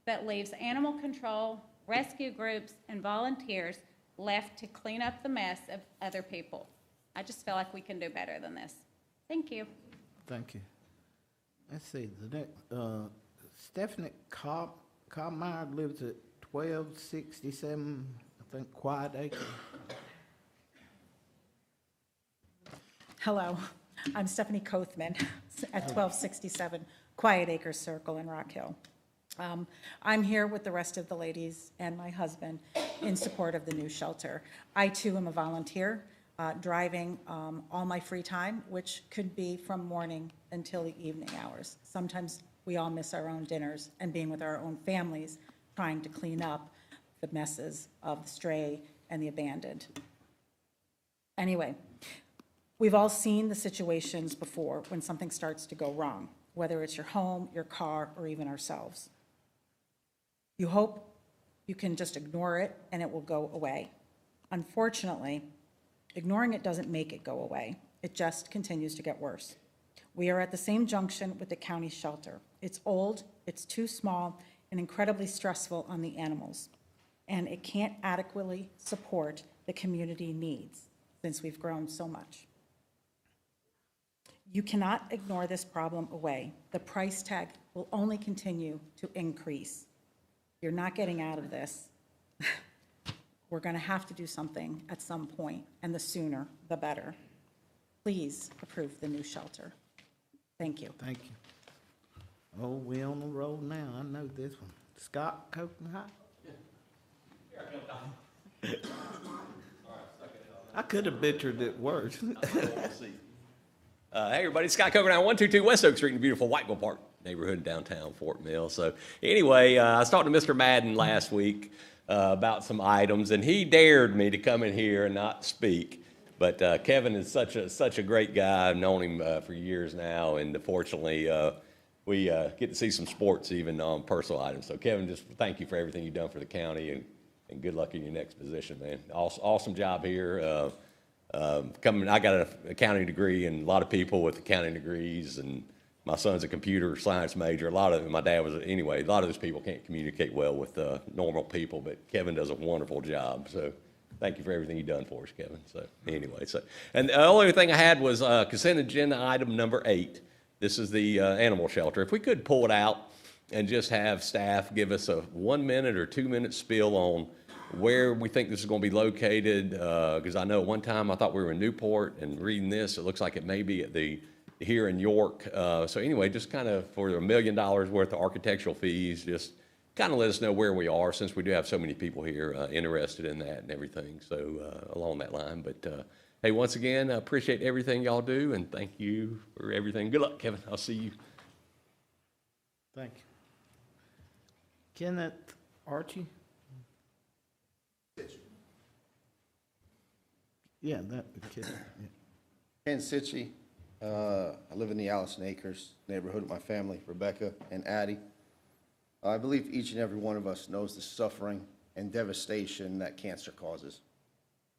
that leaves animal control, rescue groups, and volunteers left to clean up the mess of other people. I just feel like we can do better than this. Thank you. Thank you. Let's see, the next, Stephanie Carmeyer lives at 1267, I think, Quiet Acre. Hello, I'm Stephanie Kothman at 1267 Quiet Acres Circle in Rock Hill. I'm here with the rest of the ladies and my husband in support of the new shelter. I too am a volunteer, driving all my free time, which could be from morning until the evening hours. Sometimes we all miss our own dinners and being with our own families, trying to clean up the messes of the stray and the abandoned. Anyway, we've all seen the situations before when something starts to go wrong, whether it's your home, your car, or even ourselves. You hope you can just ignore it and it will go away. Unfortunately, ignoring it doesn't make it go away. It just continues to get worse. We are at the same junction with the county shelter. It's old, it's too small, and incredibly stressful on the animals. And it can't adequately support the community needs since we've grown so much. You cannot ignore this problem away. The price tag will only continue to increase. You're not getting out of this. We're going to have to do something at some point, and the sooner, the better. Please approve the new shelter. Thank you. Thank you. Oh, we on the road now. I know this one. Scott Copenhagen. I could have butchered it worse. Hey everybody, Scott Coconut, 122 West Oak Street in the beautiful Whiteville Park neighborhood in downtown Fort Mill. So anyway, I was talking to Mr. Madden last week about some items, and he dared me to come in here and not speak. But Kevin is such a great guy. I've known him for years now, and fortunately we get to see some sports even on personal items. So Kevin, just thank you for everything you've done for the county, and good luck in your next position, man. Awesome job here. I got an accounting degree, and a lot of people with accounting degrees, and my son's a computer science major. My dad was, anyway, a lot of those people can't communicate well with normal people, but Kevin does a wonderful job. So thank you for everything you've done for us, Kevin. So anyway, and the only thing I had was consent agenda item number 8. This is the animal shelter. If we could pull it out and just have staff give us a 1 minute or 2 minute spiel on where we think this is going to be located, because I know at one time I thought we were in Newport, and reading this, it looks like it may be here in York. So anyway, just kind of for $1 million worth of architectural fees, just kind of let us know where we are, since we do have so many people here interested in that and everything, so along that line. But hey, once again, I appreciate everything y'all do, and thank you for everything. Good luck, Kevin. I'll see you. Thank you. Kenneth Archie? Yeah, that kid. Yeah. Ken Sitchie. I live in the Allison Acres neighborhood with my family, Rebecca and Addie. I believe each and every one of us knows the suffering and devastation that cancer causes.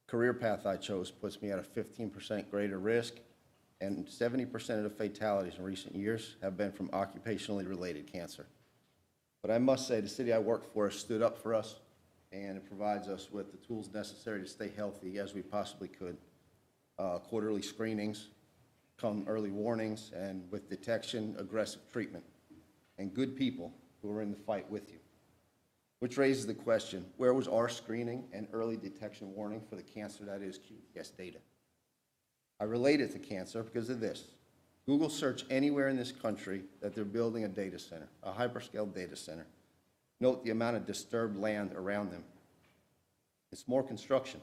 Career path I chose puts me at a 15% greater risk, and 70% of the fatalities in recent years have been from occupationally related cancer. But I must say, the city I work for has stood up for us, and it provides us with the tools necessary to stay healthy as we possibly could. Quarterly screenings, come early warnings, and with detection, aggressive treatment, and good people who are in the fight with you. Which raises the question, where was our screening and early detection warning for the cancer that is QPS data? I relate it to cancer because of this. Google search anywhere in this country that they're building a data center, a hyperscale data center. Note the amount of disturbed land around them. It's more construction.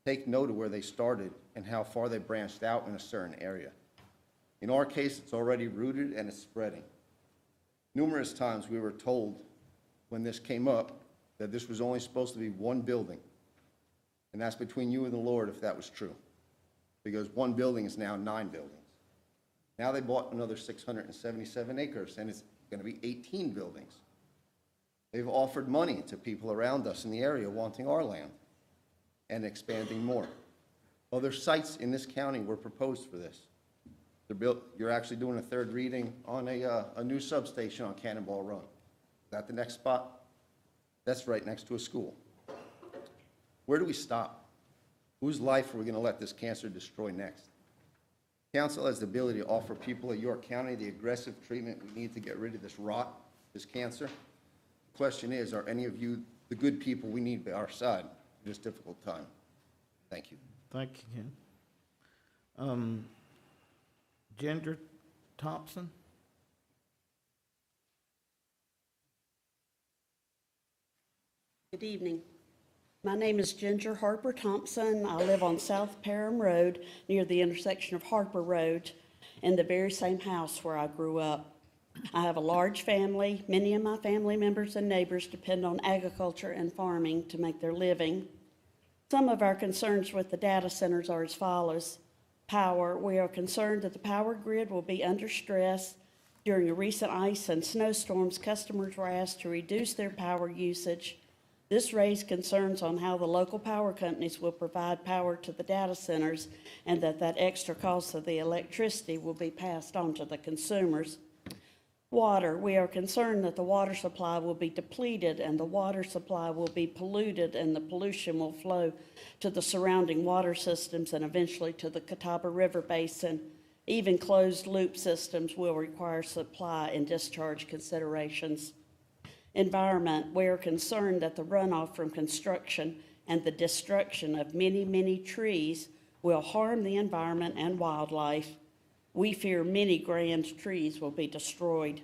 Take note of where they started and how far they branched out in a certain area. In our case, it's already rooted and it's spreading. Numerous times we were told when this came up that this was only supposed to be one building, and that's between you and the Lord if that was true. because one building is now 9 buildings. Now they bought another 677 acres, and it's going to be 18 buildings. They've offered money to people around us in the area wanting our land and expanding more. Other sites in this county were proposed for this. You're actually doing a third reading on a new substation on Cannonball Run. Is that the next spot? That's right next to a school. Where do we stop? Whose life are we going to let this cancer destroy next? Council has the ability to offer people of York County the aggressive treatment we need to get rid of this rot, this cancer. The question is, are any of you the good people we need by our side at this difficult time? Thank you. Thank you, Ken. Ginger Thompson? Good evening. My name is Ginger Harper Thompson. I live on South Parham Road near the intersection of Harper Road in the very same house where I grew up. I have a large family. Many of my family members and neighbors depend on agriculture and farming to make their living. Some of our concerns with the data centers are as follows. Power. We are concerned that the power grid will be under stress. During the recent ice and snowstorms, customers were asked to reduce their power usage. This raised concerns on how the local power companies will provide power to the data centers and that extra cost of the electricity will be passed on to the consumers. Water. We are concerned that the water supply will be depleted and the water supply will be polluted and the pollution will flow to the surrounding water systems and eventually to the Catawba River Basin. Even closed loop systems will require supply and discharge considerations. Environment. We are concerned that the runoff from construction and the destruction of many, many trees will harm the environment and wildlife. We fear many grand trees will be destroyed.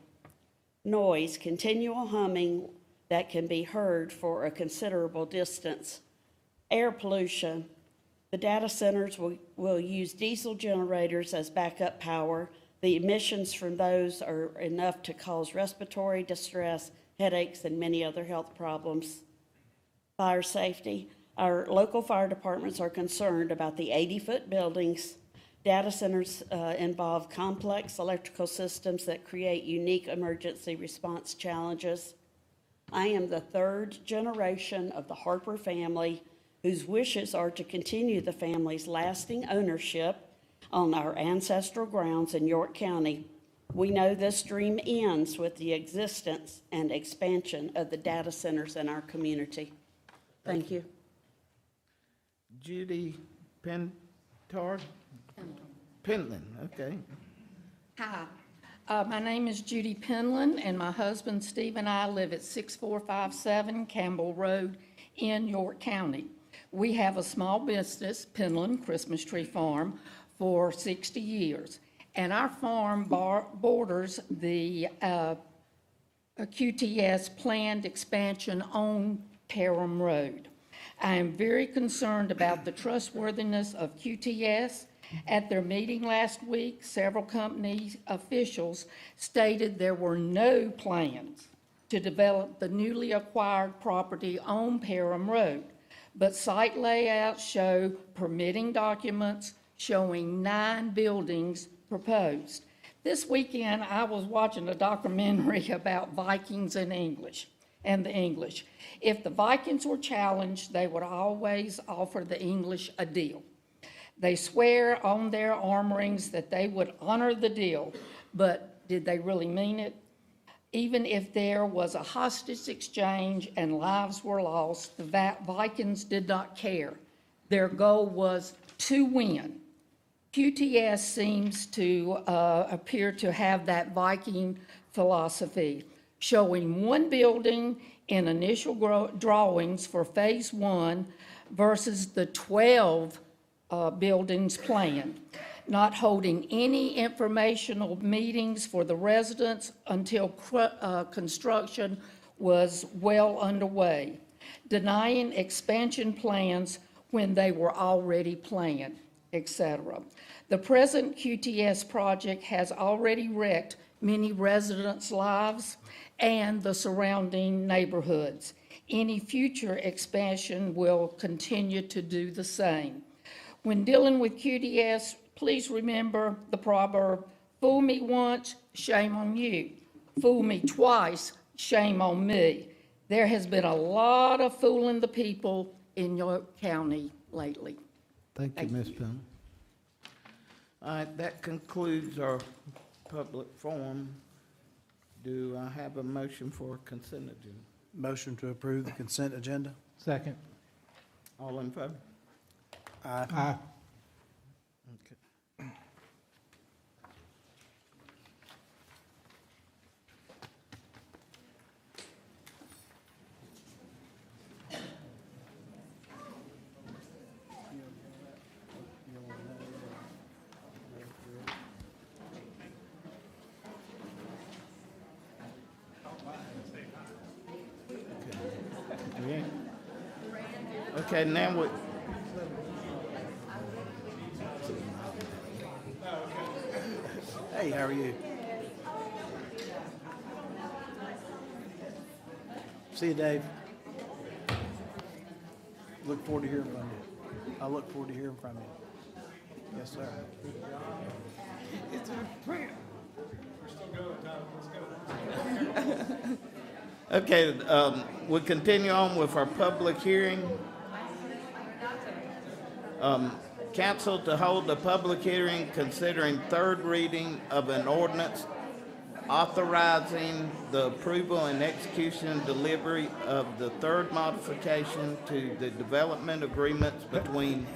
Noise. Continual humming that can be heard for a considerable distance. Air pollution. The data centers will use diesel generators as backup power. The emissions from those are enough to cause respiratory distress, headaches, and many other health problems. Fire safety. Our local fire departments are concerned about the 80-foot buildings. Data centers involve complex electrical systems that create unique emergency response challenges. I am the third generation of the Harper family whose wishes are to continue the family's lasting ownership on our ancestral grounds in York County. We know this dream ends with the existence and expansion of the data centers in our community. Thank you. Judy Pentard? Pentland, okay. Hi, my name is Judy Penland, and my husband Steve and I live at 6457 Campbell Road in York County. We have a small business, Penland Christmas Tree Farm, for 60 years. And our farm borders the QTS planned expansion on Parham Road. I am very concerned about the trustworthiness of QTS. At their meeting last week, several company officials stated there were no plans to develop the newly acquired property on Parham Road, but site layouts show permitting documents showing 9 buildings proposed. This weekend, I was watching a documentary about Vikings and the English. If the Vikings were challenged, they would always offer the English a deal. They swear on their armorings that they would honor the deal, but did they really mean it? Even if there was a hostage exchange and lives were lost, the Vikings did not care. Their goal was to win. QTS seems to appear to have that Viking philosophy, showing 1 building in initial drawings for phase 1 versus the 12 buildings planned, not holding any informational meetings for the residents until construction was well underway, denying expansion plans when they were already planned, etc. The present QTS project has already wrecked many residents' lives and the surrounding neighborhoods. Any future expansion will continue to do the same. When dealing with QTS, please remember the proverb, fool me once, shame on you. Fool me twice, shame on me. There has been a lot of fooling the people in your county lately. Thank you, Ms. Pillman. All right, that concludes our public forum. Do I have a motion for consent agenda? Motion to approve the consent agenda? Second. All in favor? Aye. Aye. Okay. Okay, now we. Hey, how are you? See you, Dave. Look forward to hearing from you. I look forward to hearing from you. Yes, sir. It's a prayer. Okay, we'll continue on with our public hearing. Council to hold a public hearing considering third reading of an ordinance authorizing the approval and execution and delivery of the third modification to the development agreements between.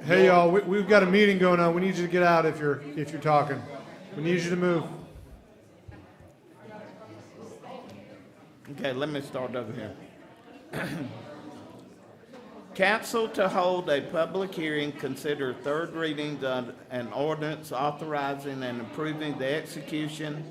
Hey, y'all, we've got a meeting going on. We need you to get out if you're talking. We need you to move. Okay, let me start over here. Council to hold a public hearing, consider third readings of an ordinance authorizing and approving the execution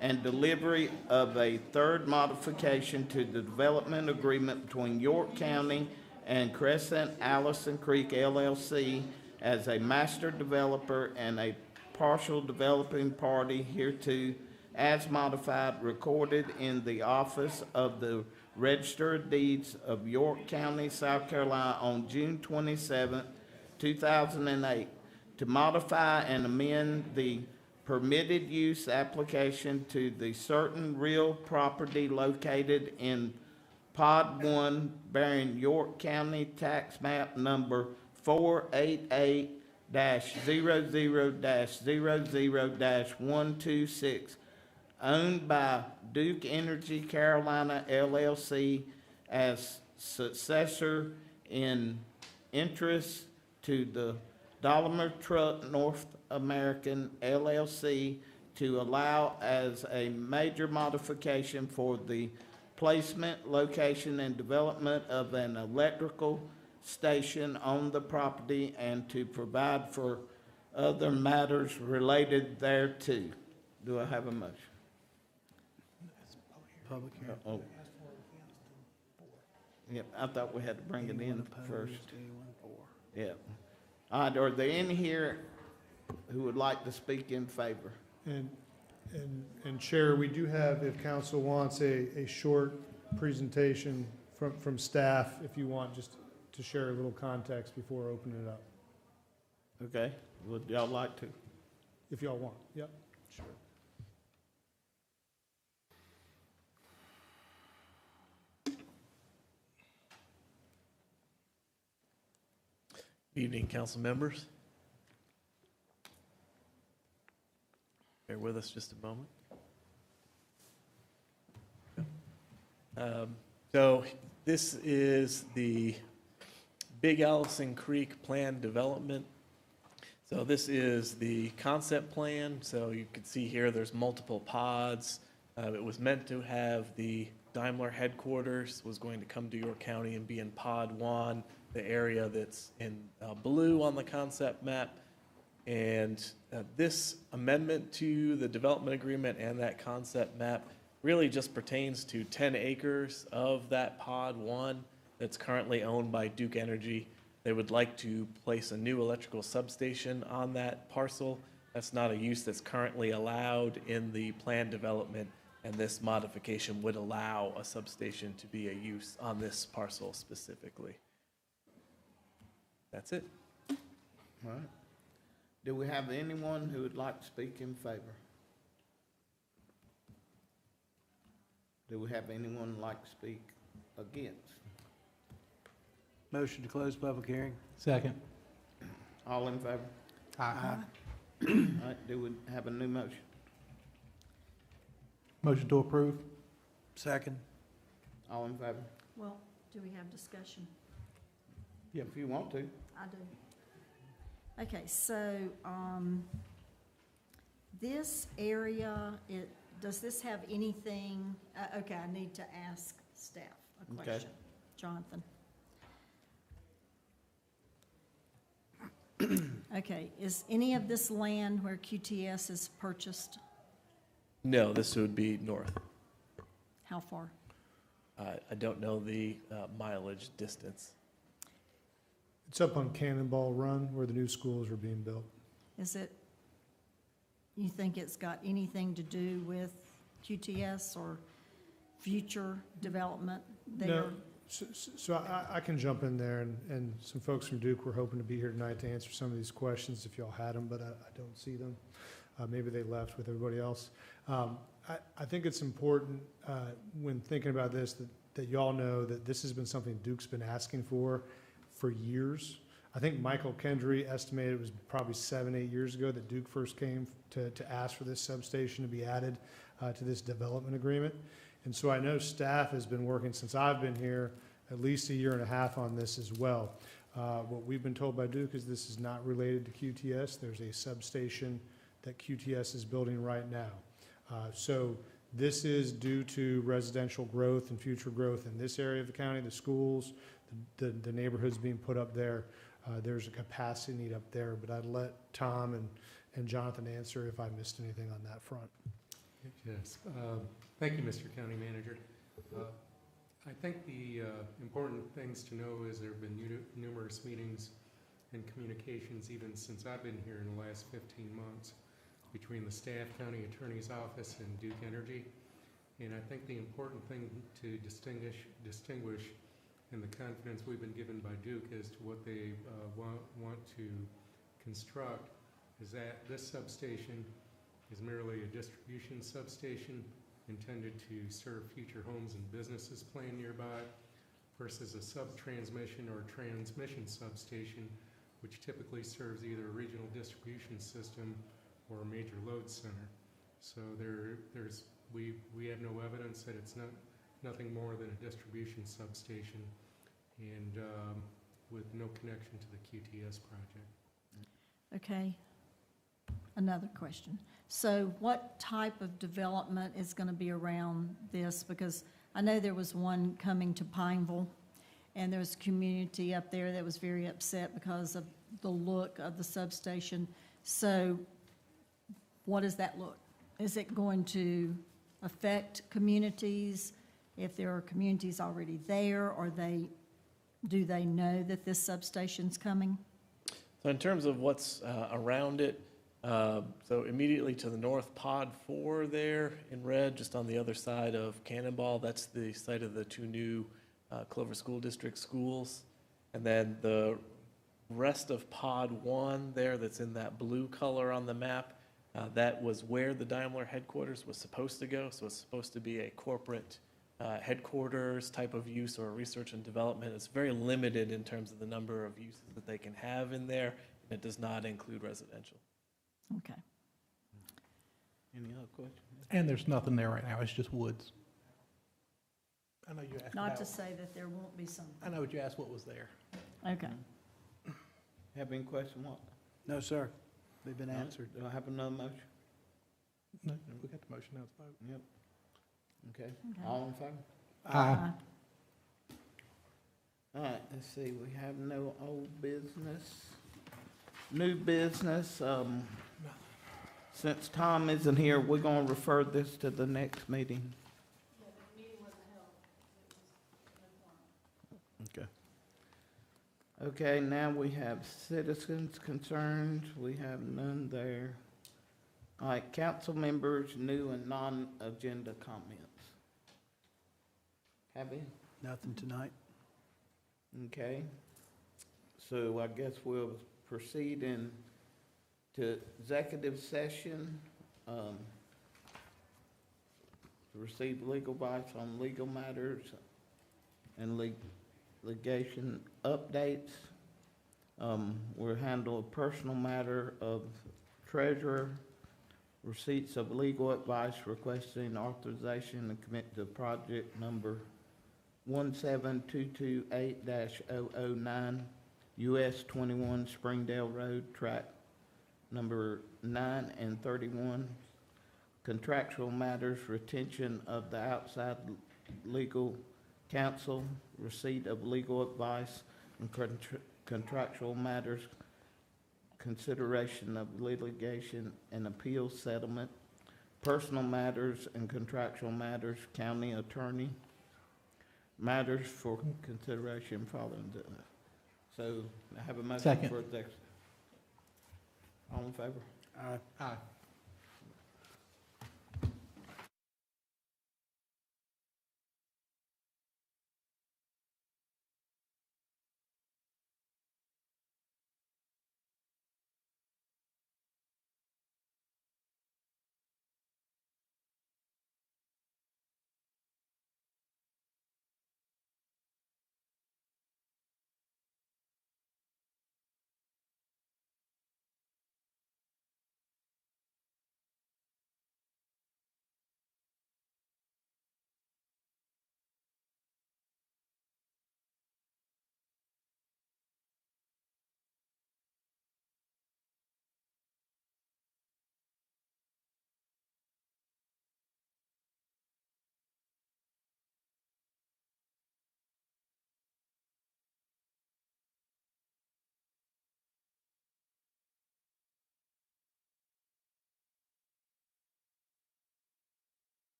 and delivery of a third modification to the development agreement between York County and Crescent Allison Creek LLC as a master developer and a partial developing party hereto as modified, recorded in the office of the Register of Deeds of York County, South Carolina on June 27, 2008, to modify and amend the permitted use application to the certain real property located in Pod 1 bearing York County Tax Map Number 488-00-00-126, owned by Duke Energy Carolina LLC as successor in interest to the Dolomer Truck North American LLC to allow as a major modification for the placement, location, and development of an electrical station on the property and to provide for other matters related thereto. Do I have a motion? Public hearing. Oh. Yep, I thought we had to bring it in first. Yeah. All right, are there any here who would like to speak in favor? And Chair, we do have, if council wants, a short presentation from staff, if you want, just to share a little context before opening it up, Okay, would y'all like to? if y'all want. Yep. Sure. Good evening, council members. Bear with us just a moment. So this is the Big Allison Creek Plan Development. So this is the concept plan. So you can see here there's multiple pods. It was meant to have the Daimler headquarters was going to come to York County and be in Pod 1, the area that's in blue on the concept map. And this amendment to the development agreement and that concept map really just pertains to 10 acres of that Pod 1 that's currently owned by Duke Energy. They would like to place a new electrical substation on that parcel. That's not a use that's currently allowed in the planned development, and this modification would allow a substation to be a use on this parcel specifically. That's it. All right. Do we have anyone who would like to speak in favor? Do we have anyone who'd like to speak against? Motion to close public hearing. Second. All in favor? Aye. All right, do we have a new motion? Motion to approve? Second. All in favor? Well, do we have discussion? If you want to. I do. Okay, so, this area, does this have anything, okay, I need to ask staff a Okay. question. Jonathan? Okay, is any of this land where QTS is purchased? No, this would be north. How far? I don't know the mileage distance. It's up on Cannonball Run where the new schools are being built. Is it, you think it's got anything to do with QTS or future development there? No, so I can jump in there, and some folks from Duke were hoping to be here tonight to answer some of these questions if y'all had them, but I don't see them. Maybe they left with everybody else. I think it's important when thinking about this that y'all know that this has been something Duke's been asking for years. I think Michael Kendry estimated it was probably 7-8 years ago that Duke first came to ask for this substation to be added to this development agreement. And so I know staff has been working since I've been here at least 1.5 years on this as well. What we've been told by Duke is this is not related to QTS. There's a substation that QTS is building right now. So this is due to residential growth and future growth in this area of the county, the schools, the neighborhoods being put up there. There's a capacity need up there, but I'd let Tom and Jonathan answer if I missed anything on that front. Yes. Thank you, Mr. County Manager. I think the important things to know is there have been numerous meetings and communications even since I've been here in the last 15 months between the staff, county attorney's office, and Duke Energy. And I think the important thing to distinguish in the confidence we've been given by Duke as to what they want to construct is that this substation is merely a distribution substation intended to serve future homes and businesses planned nearby versus a sub-transmission or transmission substation, which typically serves either a regional distribution system or a major load center. So we have no evidence that it's nothing more than a distribution substation and with no connection to the QTS project. Okay. Another question. So what type of development is going to be around this? Because I know there was one coming to Pineville, and there was a community up there that was very upset because of the look of the substation. So what does that look? Is it going to affect communities if there are communities already there, or do they know that this substation's coming? So in terms of what's around it, so immediately to the north, Pod 4 there in red, just on the other side of Cannonball, that's the site of the two new Clover School District schools. And then the rest of Pod 1 there that's in that blue color on the map, that was where the Daimler headquarters was supposed to go. So it's supposed to be a corporate headquarters type of use or research and development. It's very limited in terms of the number of uses that they can have in there, and it does not include residential. Okay. Any other questions? And there's nothing there right now, it's just woods. I know you asked Not about- to say that there won't be some. I know what you asked what was there. Okay. Have any question, what? No, sir. They've been All right, answered. Do I have another motion? No, we got the motion, now it's vote. Yep. Okay, Okay. all in favor? Aye. All right, let's see, we have no old business. New business, since Tom isn't here, we're gonna refer this to the next meeting. Okay. Okay, now we have citizens' concerns, we have none there. All right, council members, new and non-agenda comments. Have you? Nothing tonight. Okay. So I guess we'll proceed to executive session, to receive legal advice on legal matters and litigation updates. We'll handle a personal matter of treasurer, receipts of legal advice requesting authorization to commit to project number 17228-009, US 21 Springdale Road, track number 9 and 31. Contractual matters, retention of the outside legal counsel, receipt of legal advice, and contractual matters, consideration of litigation and appeal settlement, personal matters and contractual matters, county attorney, matters for consideration following the, so I have a motion Second. for executive. All in favor? Aye.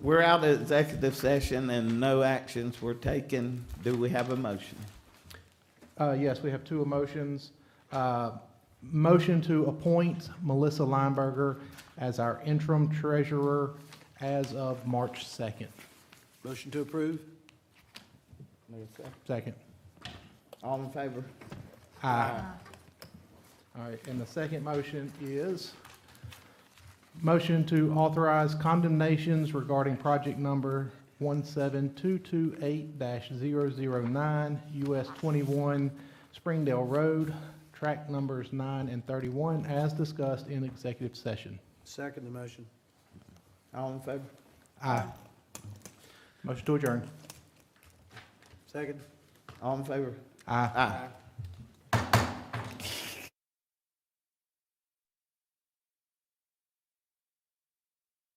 We're out of executive session and no actions were taken. Do we have a motion? Yes, we have two motions. Motion to appoint Melissa Lineberger as our interim treasurer as of March 2nd. Motion to approve? Second. All in favor? Aye. All right, and the second motion is motion to authorize condemnations regarding project number 17228-009, US 21 Springdale Road, track numbers 9 and 31, as discussed in executive session. Second the motion. All in favor? Aye. Motion to adjourn. Second. All in favor? Aye. Aye.